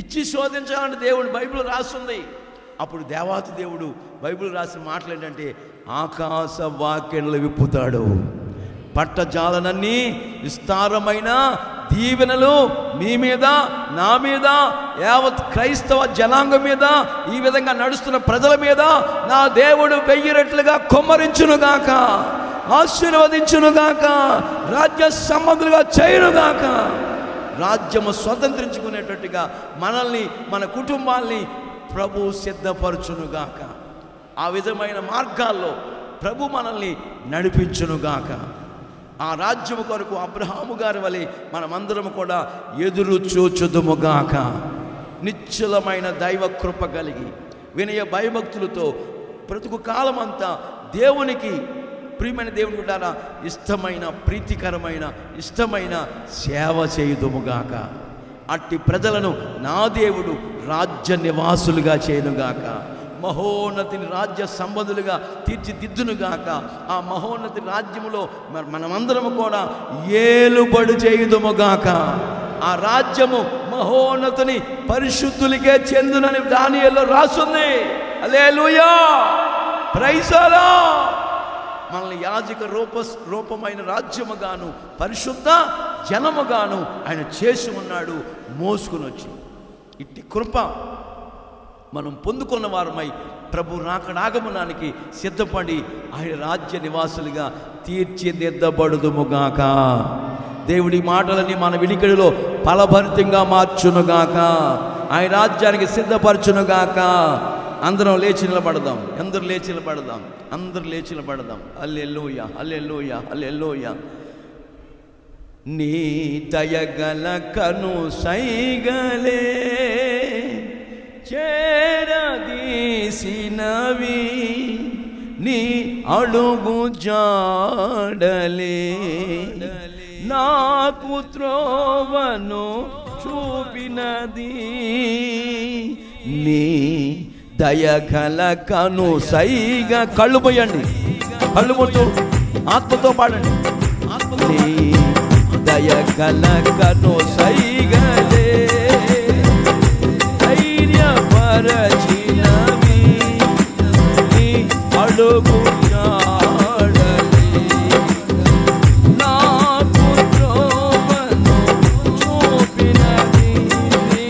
ఇచ్చి శోధించాలంటే దేవుడు బైబిల్ రాస్తుంది. అప్పుడు దేవాతి దేవుడు బైబిల్ రాసిన మాటలు ఏంటంటే ఆకాశ వాక్యములు విప్పుతాడు, పట్టజాలనన్నీ విస్తారమైన దీవెనలు మీ మీద, నా మీద, యావత్ క్రైస్తవ జనాంగం మీద, ఈ విధంగా నడుస్తున్న ప్రజల మీద నా దేవుడు 1000 రెట్లుగా కొమ్మరించునుగాక, ఆశీర్వదించునుగాక, రాజ్య సంబంధులుగా చేయునుగాక. రాజ్యము స్వతంత్రించుకునేటట్టుగా మనల్ని, మన కుటుంబాల్ని ప్రభు సిద్ధపరచునుగాక. ఆ విధమైన మార్గాల్లో ప్రభు మనల్ని నడిపించునుగాక. ఆ రాజ్యము కొరకు అబ్రహాము గారి వలె మనమందరము కూడా ఎదురు చూచుదుముగాక. నిశ్చలమైన దైవ కృప కలిగి వినయ భయభక్తులతో బ్రతుకు కాలమంతా దేవునికి, ప్రియమైన దేవుని బిడ్డలారా, ఇష్టమైన ప్రీతికరమైన ఇష్టమైన సేవ చేయుదుముగాక. అట్టి ప్రజలను నా దేవుడు రాజ్య నివాసులుగా చేయనుగాక. మహోన్నతిని రాజ్య సంబంధులుగా తీర్చిదిద్దునుగాక. ఆ మహోన్నతి రాజ్యములో మనమందరము కూడా ఏలుబడి చేయుదుముగాక. ఆ రాజ్యము మహోన్నతిని పరిశుద్ధులకే చెందునని దానియేలులో రాసుంది. హల్లెలూయా, ప్రైజ్ ది లార్డ్. మనల్ని యాజక రూపమైన రాజ్యముగాను పరిశుద్ధ జనముగాను ఆయన చేసి ఉన్నాడు, మోసుకుని వచ్చి. ఇట్టి కృప మనం పొందుకున్న వారమై ప్రభు రాకడాగమనానికి సిద్ధపడి ఆయన రాజ్య నివాసులుగా తీర్చిదిద్దబడుదుముగాక. దేవుడి మాటలని మన వినికిడిలో ఫలభరితంగా మార్చునుగాక. ఆయన రాజ్యానికి సిద్ధపరచునుగాక. అందరం లేచి నిలబడదాం. అందరూ లేచి నిలబడదాం. అందరూ లేచి నిలబడదాం. హల్లెలూయా, హల్లెలూయా, హల్లెలూయా. నీ దయగల కను సైగలే చేరదీసినవి, నీ అడుగు జాడలే నాకు త్రోవను చూపినది. నీ దయగల కను సైగా. కళ్ళు పోయండి, కళ్ళు మూతూ ఆత్మతో పాడండి. నీ దయగల కను సైగలే ధైర్యపరచినవి, నీ అడుగు జాడలే నాకు త్రోవను చూపినది. నీ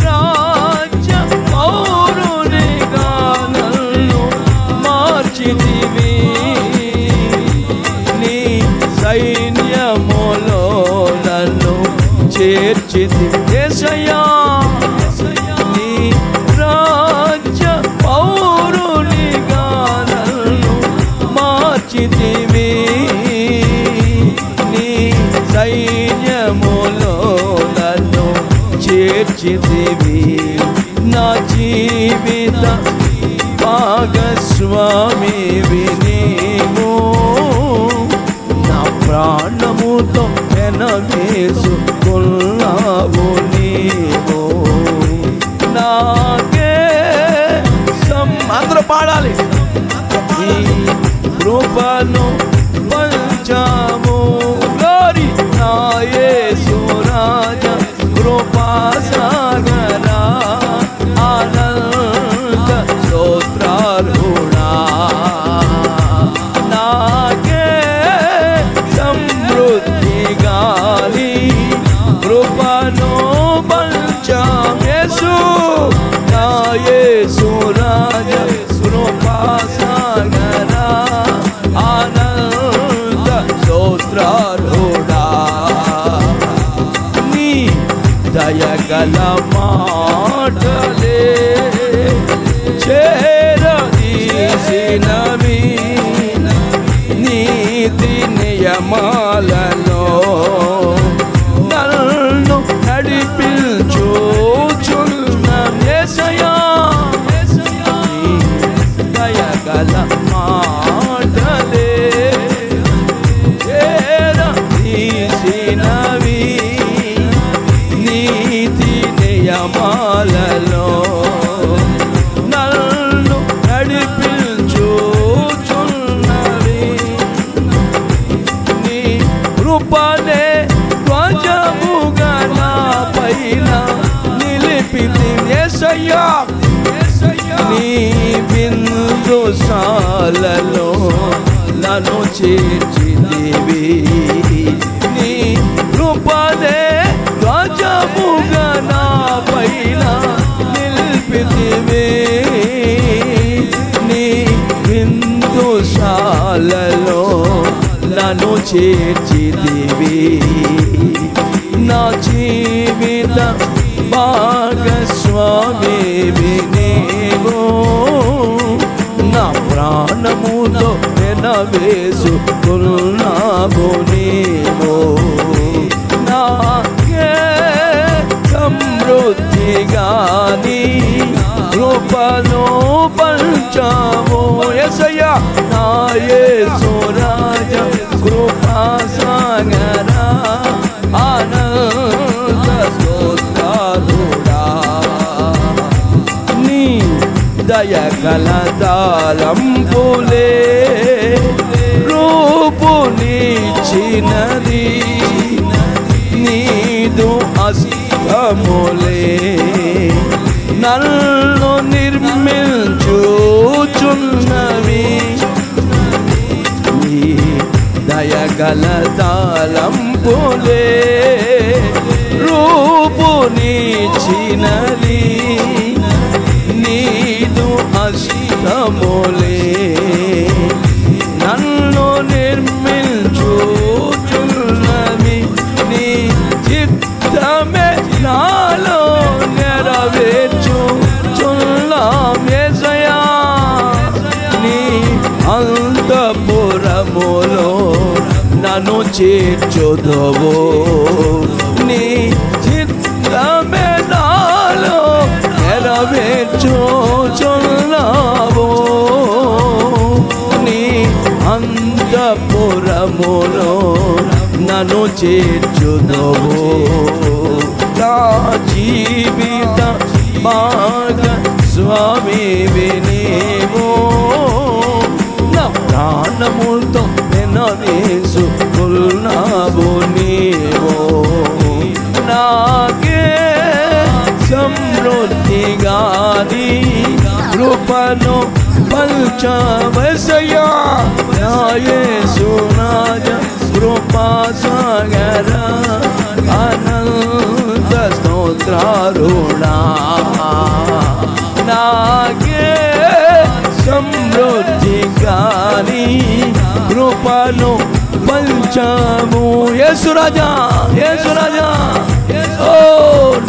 రాజ్య పౌరునిగా నన్ను మార్చితివి, నీ సైన్యములో నన్ను చేర్చితివి. యేసయ్యా, నీ రాజ్య పౌరునిగా నన్ను మార్చితివి, నీ సైన్యములో నన్ను చేర్చితివి. నా జీవిత భాగస్వామివి నీవు, నా ప్రాణముతో ఎనవేసుకున్నావు నీవు. నాకే అందరూ పాడాలి. నీ కృపను పంచాము గోరి నా యేసు రాజా, కృపా సాగరా, ఆనంద స్తోత్రార్హుడా. నాకే సమృద్ధి గాలి కృపను పంచాం యేసు, నా యేసు రాజా, కృపా సాగరా, ఆనంద స్తోత్రార్హుడా. నీ దయగల మాటలే చేరదీసినవి, నీతి నియమాలలో నన్ను నడిపించుచున్న యేసయ్యా, నీ దయగల మాటలే చేరదీసినవి, నీతి నియమాలలో నన్ను నడిపించుచున్నవి. నీ కృపనే ధ్వజముగా నా పైన నిలిపితి యేసయ్యా, నీ బిందుసాలలో నన్ను చేర్చితివి. నీ కృపనే ధ్వజముగా నా పైన నిలిపితివి, నీ బిందుసాలలో నన్ను చేర్చితివి. నా జీవిత భాగస్వామివి నీవు, నా ప్రాణముతో ఎనవేసుకున్నావు నీవు. పంచావు యేసయ్యా నా యేసు రాజా కృపా సాగరా ఆనంద స్తోత్రాలుడా నీ దయగల తలంపులే రూపునిచ్చినది నీదు హస్తములే నన్ను నిర్మించుచున్నవి నీ దయగల తలంపులే రూపునిచ్చినది నీదు హస్తములే నన్ను నిర్మించుచున్నవి నీ చిత్తమే నాలో నెరవేర్చుచున్నాం యేసయ్యా నీ అంతఃపురములో నన్ను చేర్చుదువు నీ చిత్తమే నాలో నెరవేర్చుచున్నావు నీ అంతఃపురములో నన్ను చేర్చుదువు నా జీవిత భాగస్వామివి నీవు నా ప్రాణముతో నెనవేసుకున్నావు నీవు నాకే సమృద్ధిగాని కృపను పంచవశయా నా యేసు రాజా కృపా సాగరా అనంత స్తోత్రాలుడా నాకే సమృద్ధిగాని కృపను పంచము యేసు రాజా ఓ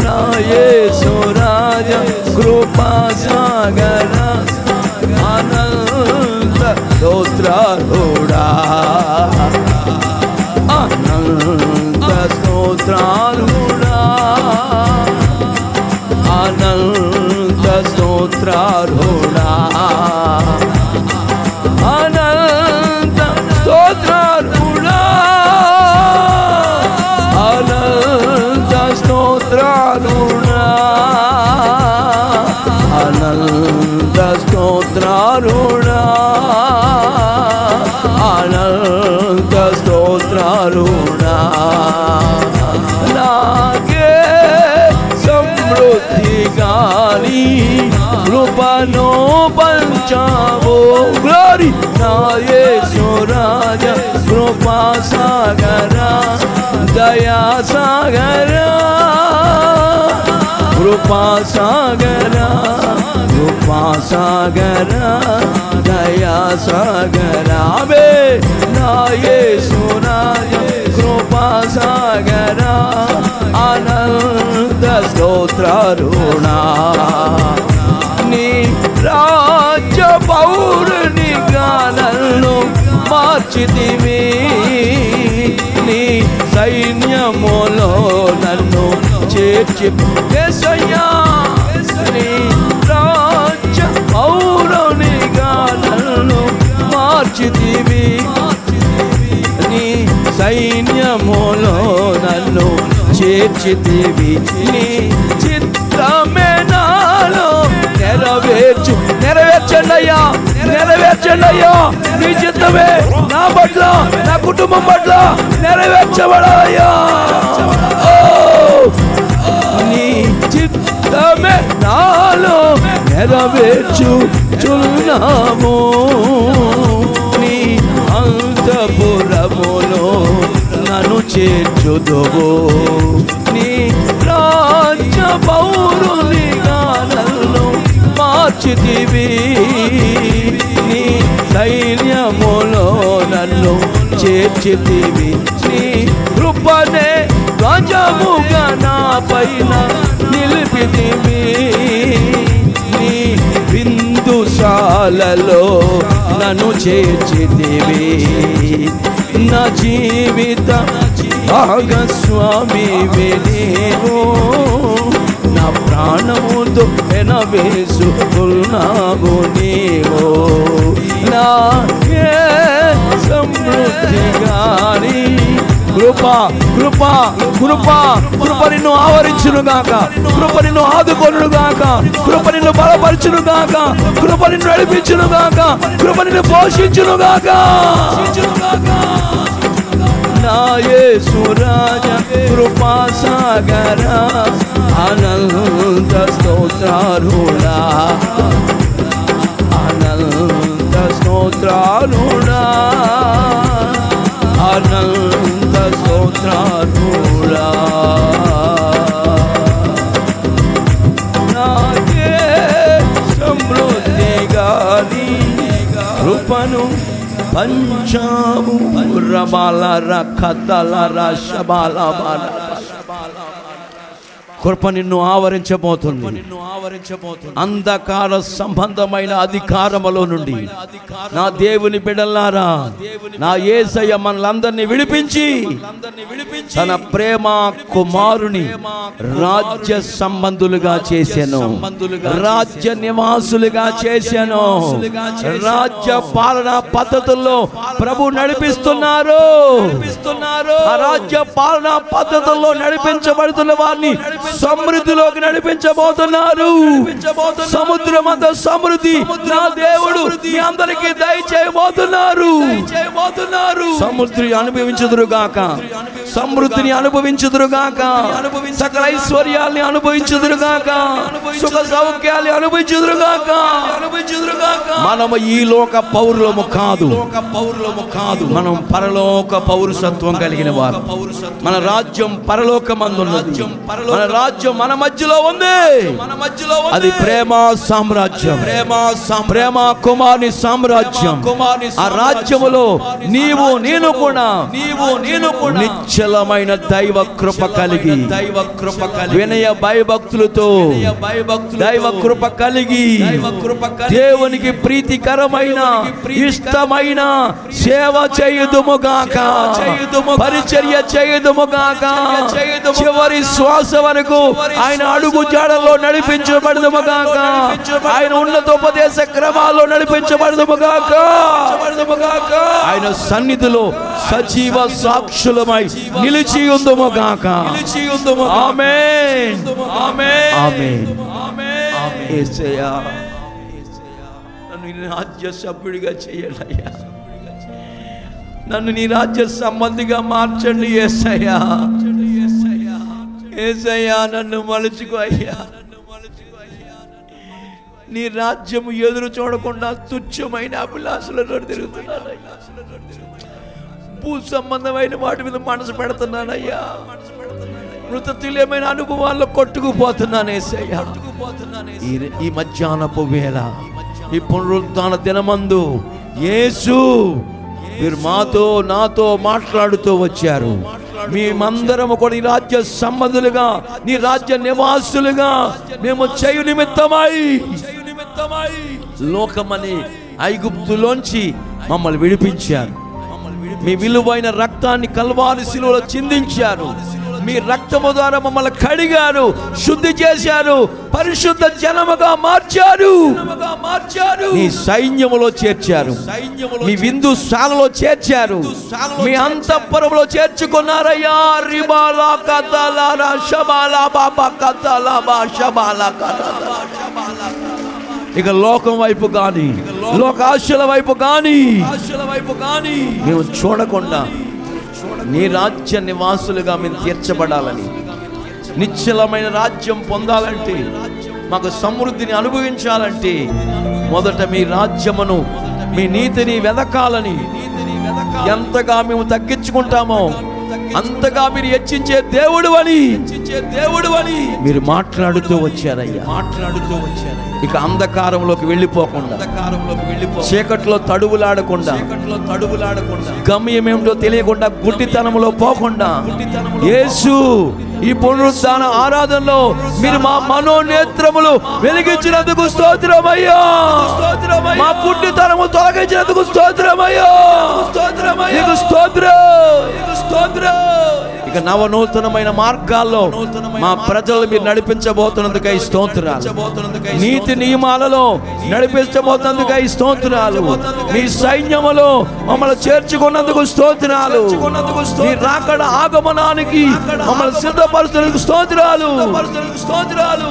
నా యేసు రాజా కృపా సాగరా అనంత స్తోత్రాలుడా అనంత స్తోత్రాలుడా అనంత స్తోత్రాలుడా అనంత స్తోత్రాలుడా అనంత స్తోత్రాలుడా అనంత స్తోత్రాలుడా అనంత స్తోత్రాలుడా నాకే సమృద్ధిగాని కృపను పంచావు గ్లోరీ నా యేసు రాజా కృపా సాగరా దయా సాగరా కృపా సాగరా దయా సాగరా వే నా యేసు రాజా కృపా సాగరా అనంత స్తోత్రాలుడా నీ రాజ్య పౌరునిగా నన్ను మార్చితివి నీ సైన్యములో నన్ను చేర్చి యేసయ్యా నీ రాజ్య పౌరునిగా నన్ను మార్చితివి నీ సైన్యములో నన్ను చేర్చితివి నీ చిత్తమే నాలో నెరవేర్చండి అయ్యా నీ చిత్తమే నా పట్ల నా కుటుంబం పట్ల నెరవేర్చబడాలయ్యా నీ చిత్తమే నాలో నెరవేర్చుచున్నాము నీ అంతఃపురములో నన్ను చేర్చుదువు నీ రాజ్య పౌరునిగా నన్ను మార్చితివి నీ సైన్యములో నన్ను చేర్చితివి నీ కృపనే ధ్వజముగా నా పైన నిలిపితివి నీ విందుశాలలో నన్ను చేర్చితివి నా జీవిత భాగస్వామివి నీవు నా ప్రాణముతో ఎనవేసుకున్నావు నీవు నాకే సమృద్ధిగాని కృప కృప కృప కృప నిన్ను ఆవరించునుగాక, కృప నిన్ను ఆదుకొనుగాక, కృప నిన్ను బలపరచునుగాక, కృప నిన్ను నడిపించునుగాక, కృప నిన్ను పోషించునుగాక. నా యేసు రాజా కృపా సాగర అనంత స్తోత్రాలుడా, అనంత స్తోత్రాలుడా, అనంత స్తోత్రాలుడా. నాకే సమృద్ధిగాని కృపను పంచాము రబాల కథల రషబాల కృప నిన్ను ఆవరించబోతుంది. అంధకార సంబంధమైన అధికారములో నుండి నా దేవుని బిడ్డలారా, నా యేసయ్య మనలందరినీ విడిపించి తన ప్రేమ కుమారుని రాజ్య సంబంధులుగా చేశాను, రాజ్య నివాసులుగా చేశాను. రాజ్య పాలన పద్ధతుల్లో ప్రభు నడిపిస్తున్నారు. ఆ రాజ్య పాలన పద్ధతుల్లో నడిపించబడుతున్న వారిని సమృద్ధిలోకి నడిపించబోతున్నారు. సముద్రం అంత సమృద్ధి నా దేవుడు మీ అందరికీ దయచేయబోతున్నారు. సమృద్ధిని అనుభవించుదురుగాక, సమృద్ధిని అనుభవించుదురుగాక, సకల ఐశ్వర్యాల్ని అనుభవించుదురుగాక, సుఖ సౌఖ్యాన్ని అనుభవించుదురుగాక. మనము ఈ లోక పౌరులము కాదు, మనం పరలోక పౌరుషత్వం కలిగిన వారు. మన రాజ్యం పరలోకమందున్నది, మన రాజ్యం మన మధ్యలో ఉంది. అది ప్రేమ సామ్రాజ్యం, ప్రేమ కుమారుని సామ్రాజ్యం. ఆ రాజ్యములో నీవు నేను కూడా నిశ్చలమైన దైవ కృప కలిగి, వినయ భయభక్తులతో దైవ కృప కలిగి, దేవునికి ప్రీతికరమైన ఇష్టమైన సేవ చేయుదుముగాక, పరిచర్య చేయుదుముగాక, చివరి శ్వాస వరకు ఆయన అడుగు జాడల్లో నడిపించబడదుముగాక, ఆయన ఉన్నతోపదేశ క్రమాల్లో నడిపించబడదుముగాక, ఆయన సన్నిధిలో సజీవ సాక్షులమై నిలిచి ఉందుముగాక. ఆమేన్, ఆమేన్, ఆమేన్. యేసయ్యా నన్ను నీ రాజ్య సభ్యుడిగా చేయాలయ్యా, నన్ను నీ రాజ్య సంబంధిగా మార్చండి యేసయ్యా. యేసయ్యా నన్ను మలుచుకో అయ్యా. నీ రాజ్యము ఎదురు చూడకుండా తుచ్చమైన అభిలాషలతో తిరుగుతున్నాను, భూ సంబంధమైన వాటి మీద మనసు పెడుతున్నానయ్యా. మృతతుల్యమైన అనుభవాల్లో కొట్టుకుపోతున్నాను యేసయ్యా. ఈ మధ్యాహ్నపు వేళ, ఈ పునరుత్థాన దినమందు యేసు మీరు మాతో నాతో మాట్లాడుతూ వచ్చారు. మేమందరము కూడా నీ రాజ్య సంబంధులుగా, నీ రాజ్య నివాసులుగా మేము చేయు నిమిత్తమై లోకమని ఐగుప్తులోంచి మమ్మల్ని విడిపించారు. మీ విలువైన రక్తాన్ని కల్వారి శిలువలో చిందించారు. మీ రక్తము ద్వారా మమ్మల్ని కడిగారు, శుద్ధి చేశారు, పరిశుద్ధ జనముగా మార్చారు, మీ సైన్యములో చేర్చారు, మీ విందుశాలలో చేర్చారు, మీ అంతఃపురములో చేర్చుకున్నారయ్యా. రిబాలా కదలారా షబాలా బాబా కదలాబా షబాలా కదలా. ఇక లోకం వైపు గాని, లోక ఆశల వైపు గాని మేము చూడకుండా నీ రాజ్య నివాసులుగా మేము తీర్చబడాలని, నిశ్చలమైన రాజ్యం పొందాలంటే, మాకు సమృద్ధిని అనుభవించాలంటే మొదట మీ రాజ్యమును, మీ నీతిని వెదకాలని. ఎంతగా మేము తగ్గించుకుంటామో అంతగా మీరు హెచ్చించే దేవుడు అని మీరు మాట్లాడుతూ వచ్చారయ్యా. ఇక అంధకారంలోకి వెళ్ళిపోకుండా, చీకట్లో తడువులాడకుండా, గమ్యం ఏమిటో తెలియకుండా, గుడ్డితనంలో పోకుండా, యేసు ఈ పునరుత్థాన ఆరాధనలో మీరు మా మనోనేత్రములు వెలిగించినందుకు స్తోత్రమయ్యా. మా గుడ్డితనము తొలగించినందుకు స్తోత్రమయ్యా. స్తోత్రం. ఇక నవనూతనమైన మార్గాల్లో మా ప్రజలు మీరు నడిపించబోతున్నందుకై స్తోత్రాలు. నీతి నియమాలలో నడిపించబోతున్నందుకై స్తోత్రాలు. మీ సైన్యములో మమ్మల్ని చేర్చుకున్నందుకు స్తోత్రాలు. మీ రాకడ ఆగమనానికి మమ్మల్ని సిద్ధపరుస్తున్నందుకు స్తోత్రాలు.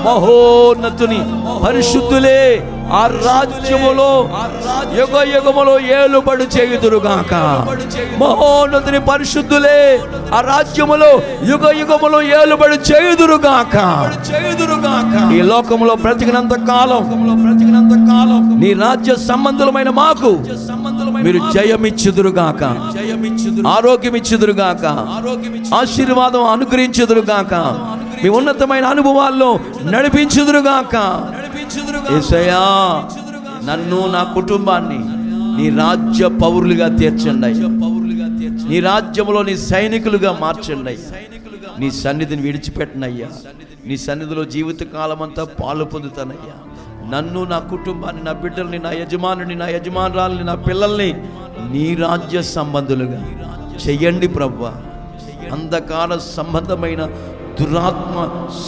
మహోన్నతుని పరిశుద్ధులే ఆ రాజ్యములో యుగ యుగములో ఏలుబడి చేయుదురుగాక. మహోన్నతుని పరిశుద్ధులే ఆ రాజ్యములో యుగ యుగములో ఏలుబడి చేయుదురుగాక. ఈ లోకములో బ్రతికినంత కాలం నీ రాజ్య సంబంధులమైన మాకు మీరు జయమిచ్చుదురుగాక, ఆరోగ్యమిచ్చుదురుగాక, ఆశీర్వాదం అనుగ్రహించుదురుగాక, మీ ఉన్నతమైన అనుభవాల్లో నడిపించుదురుగాక. యేసయ్యా, నన్ను నా కుటుంబాన్ని నీ రాజ్య పౌరులుగా తీర్చండి. నీ రాజ్యంలో నీ సైనికులుగా మార్చండి. నీ సన్నిధిని విడిచిపెట్టనయ్యా. నీ సన్నిధిలో జీవిత కాలం అంతా పాలు పొందుతానయ్యా. నన్ను, నా కుటుంబాన్ని, నా బిడ్డల్ని, నా యజమానుని, నా యజమానురాలని, నా పిల్లల్ని నీ రాజ్య సంబంధులుగా చెయ్యండి ప్రభువా. అంధకార సంబంధమైన దురాత్మ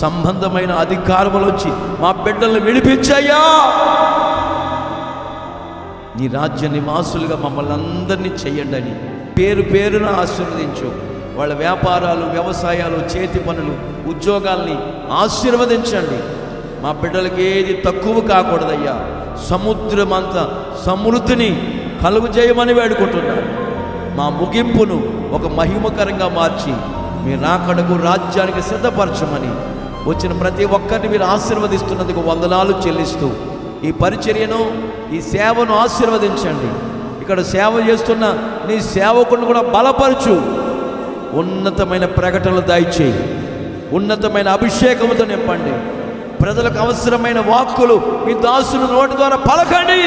సంబంధమైన అధికారములు వచ్చి మా బిడ్డల్ని విడిపించయ్యా. నీ రాజ్య నివాసులుగా మమ్మల్ని అందరినీ చెయ్యండి అని పేరు పేరున ఆశీర్వదించు. వాళ్ళ వ్యాపారాలు, వ్యవసాయాలు, చేతి పనులు, ఉద్యోగాల్ని ఆశీర్వదించండి. మా బిడ్డలకి ఏది తక్కువ కాకూడదయ్యా. సముద్రమంత సమృద్ధిని కలుగు చేయమని వేడుకుంటున్నాను. మా ముగింపును ఒక మహిమకరంగా మార్చి మీ రాకడకు రాజ్యానికి సిద్ధపరచమని వచ్చిన ప్రతి ఒక్కరిని మీరు ఆశీర్వదిస్తున్నందుకు వందనాలు చెల్లిస్తూ ఈ పరిచర్యను, ఈ సేవను ఆశీర్వదించండి. ఇక్కడ సేవ చేస్తున్న నీ సేవకుని కూడా బలపరచు. ఉన్నతమైన ప్రకటనలు దయచేయి. ఉన్నతమైన అభిషేకముతో నింపండి. ప్రజలకు అవసరమైన వాక్కులు మీ దాసుల నోటి ద్వారా పలకండి.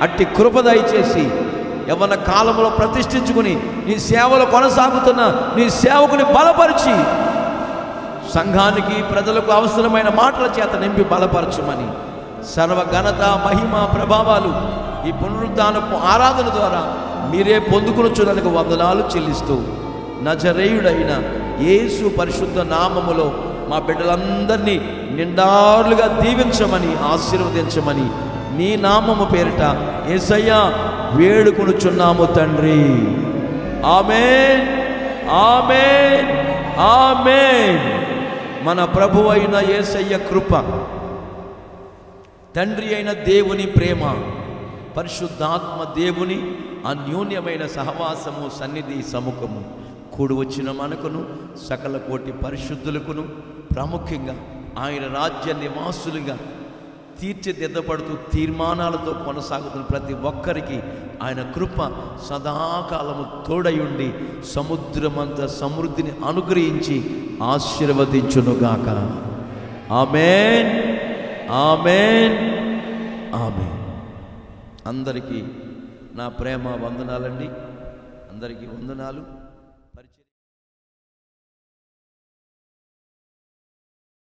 అట్టి కృప దయచేసి యవ్వన కాలంలో ప్రతిష్ఠించుకుని నీ సేవలో కొనసాగుతున్న నీ సేవకుని బలపరిచి సంఘానికి, ప్రజలకు అవసరమైన మాటల చేత నింపి బలపరచమని సర్వ ఘనత, మహిమ, ప్రభావాలు ఈ పునరుద్ధానపు ఆరాధన ద్వారా మీరే పొందుకొనుచున్నందుకు వందనాలు చెల్లిస్తూ నజరేయుడైన యేసు పరిశుద్ధ నామములో మా బిడ్డలందరినీ నిండారులుగా దీవించమని, ఆశీర్వదించమని నీ నామము పేరిట యేసయ్యా వేడుకొనుచున్నాము తండ్రి. ఆమేన్, ఆమేన్, ఆమేన్. మన ప్రభువు అయిన యేసయ్య కృప, తండ్రి అయిన దేవుని ప్రేమ, పరిశుద్ధాత్మ దేవుని అన్యోన్యమైన సహవాసము, సన్నిధి, సముఖము కూడి వచ్చిన మనకును సకల కోటి పరిశుద్ధులకును ప్రాముఖ్యంగా ఆయన రాజ్య నివాసులుగా తీర్చిదిద్దబడుతూ తీర్మానాలతో కొనసాగుతున్న ప్రతి ఒక్కరికి ఆయన కృప సదాకాలము తోడయుండి సముద్రమంత సమృద్ధిని అనుగ్రహించి ఆశీర్వదించునుగాక. ఆమేన్, ఆమేన్, ఆమేన్. అందరికీ నా ప్రేమ వందనాలండి. అందరికీ వందనాలు.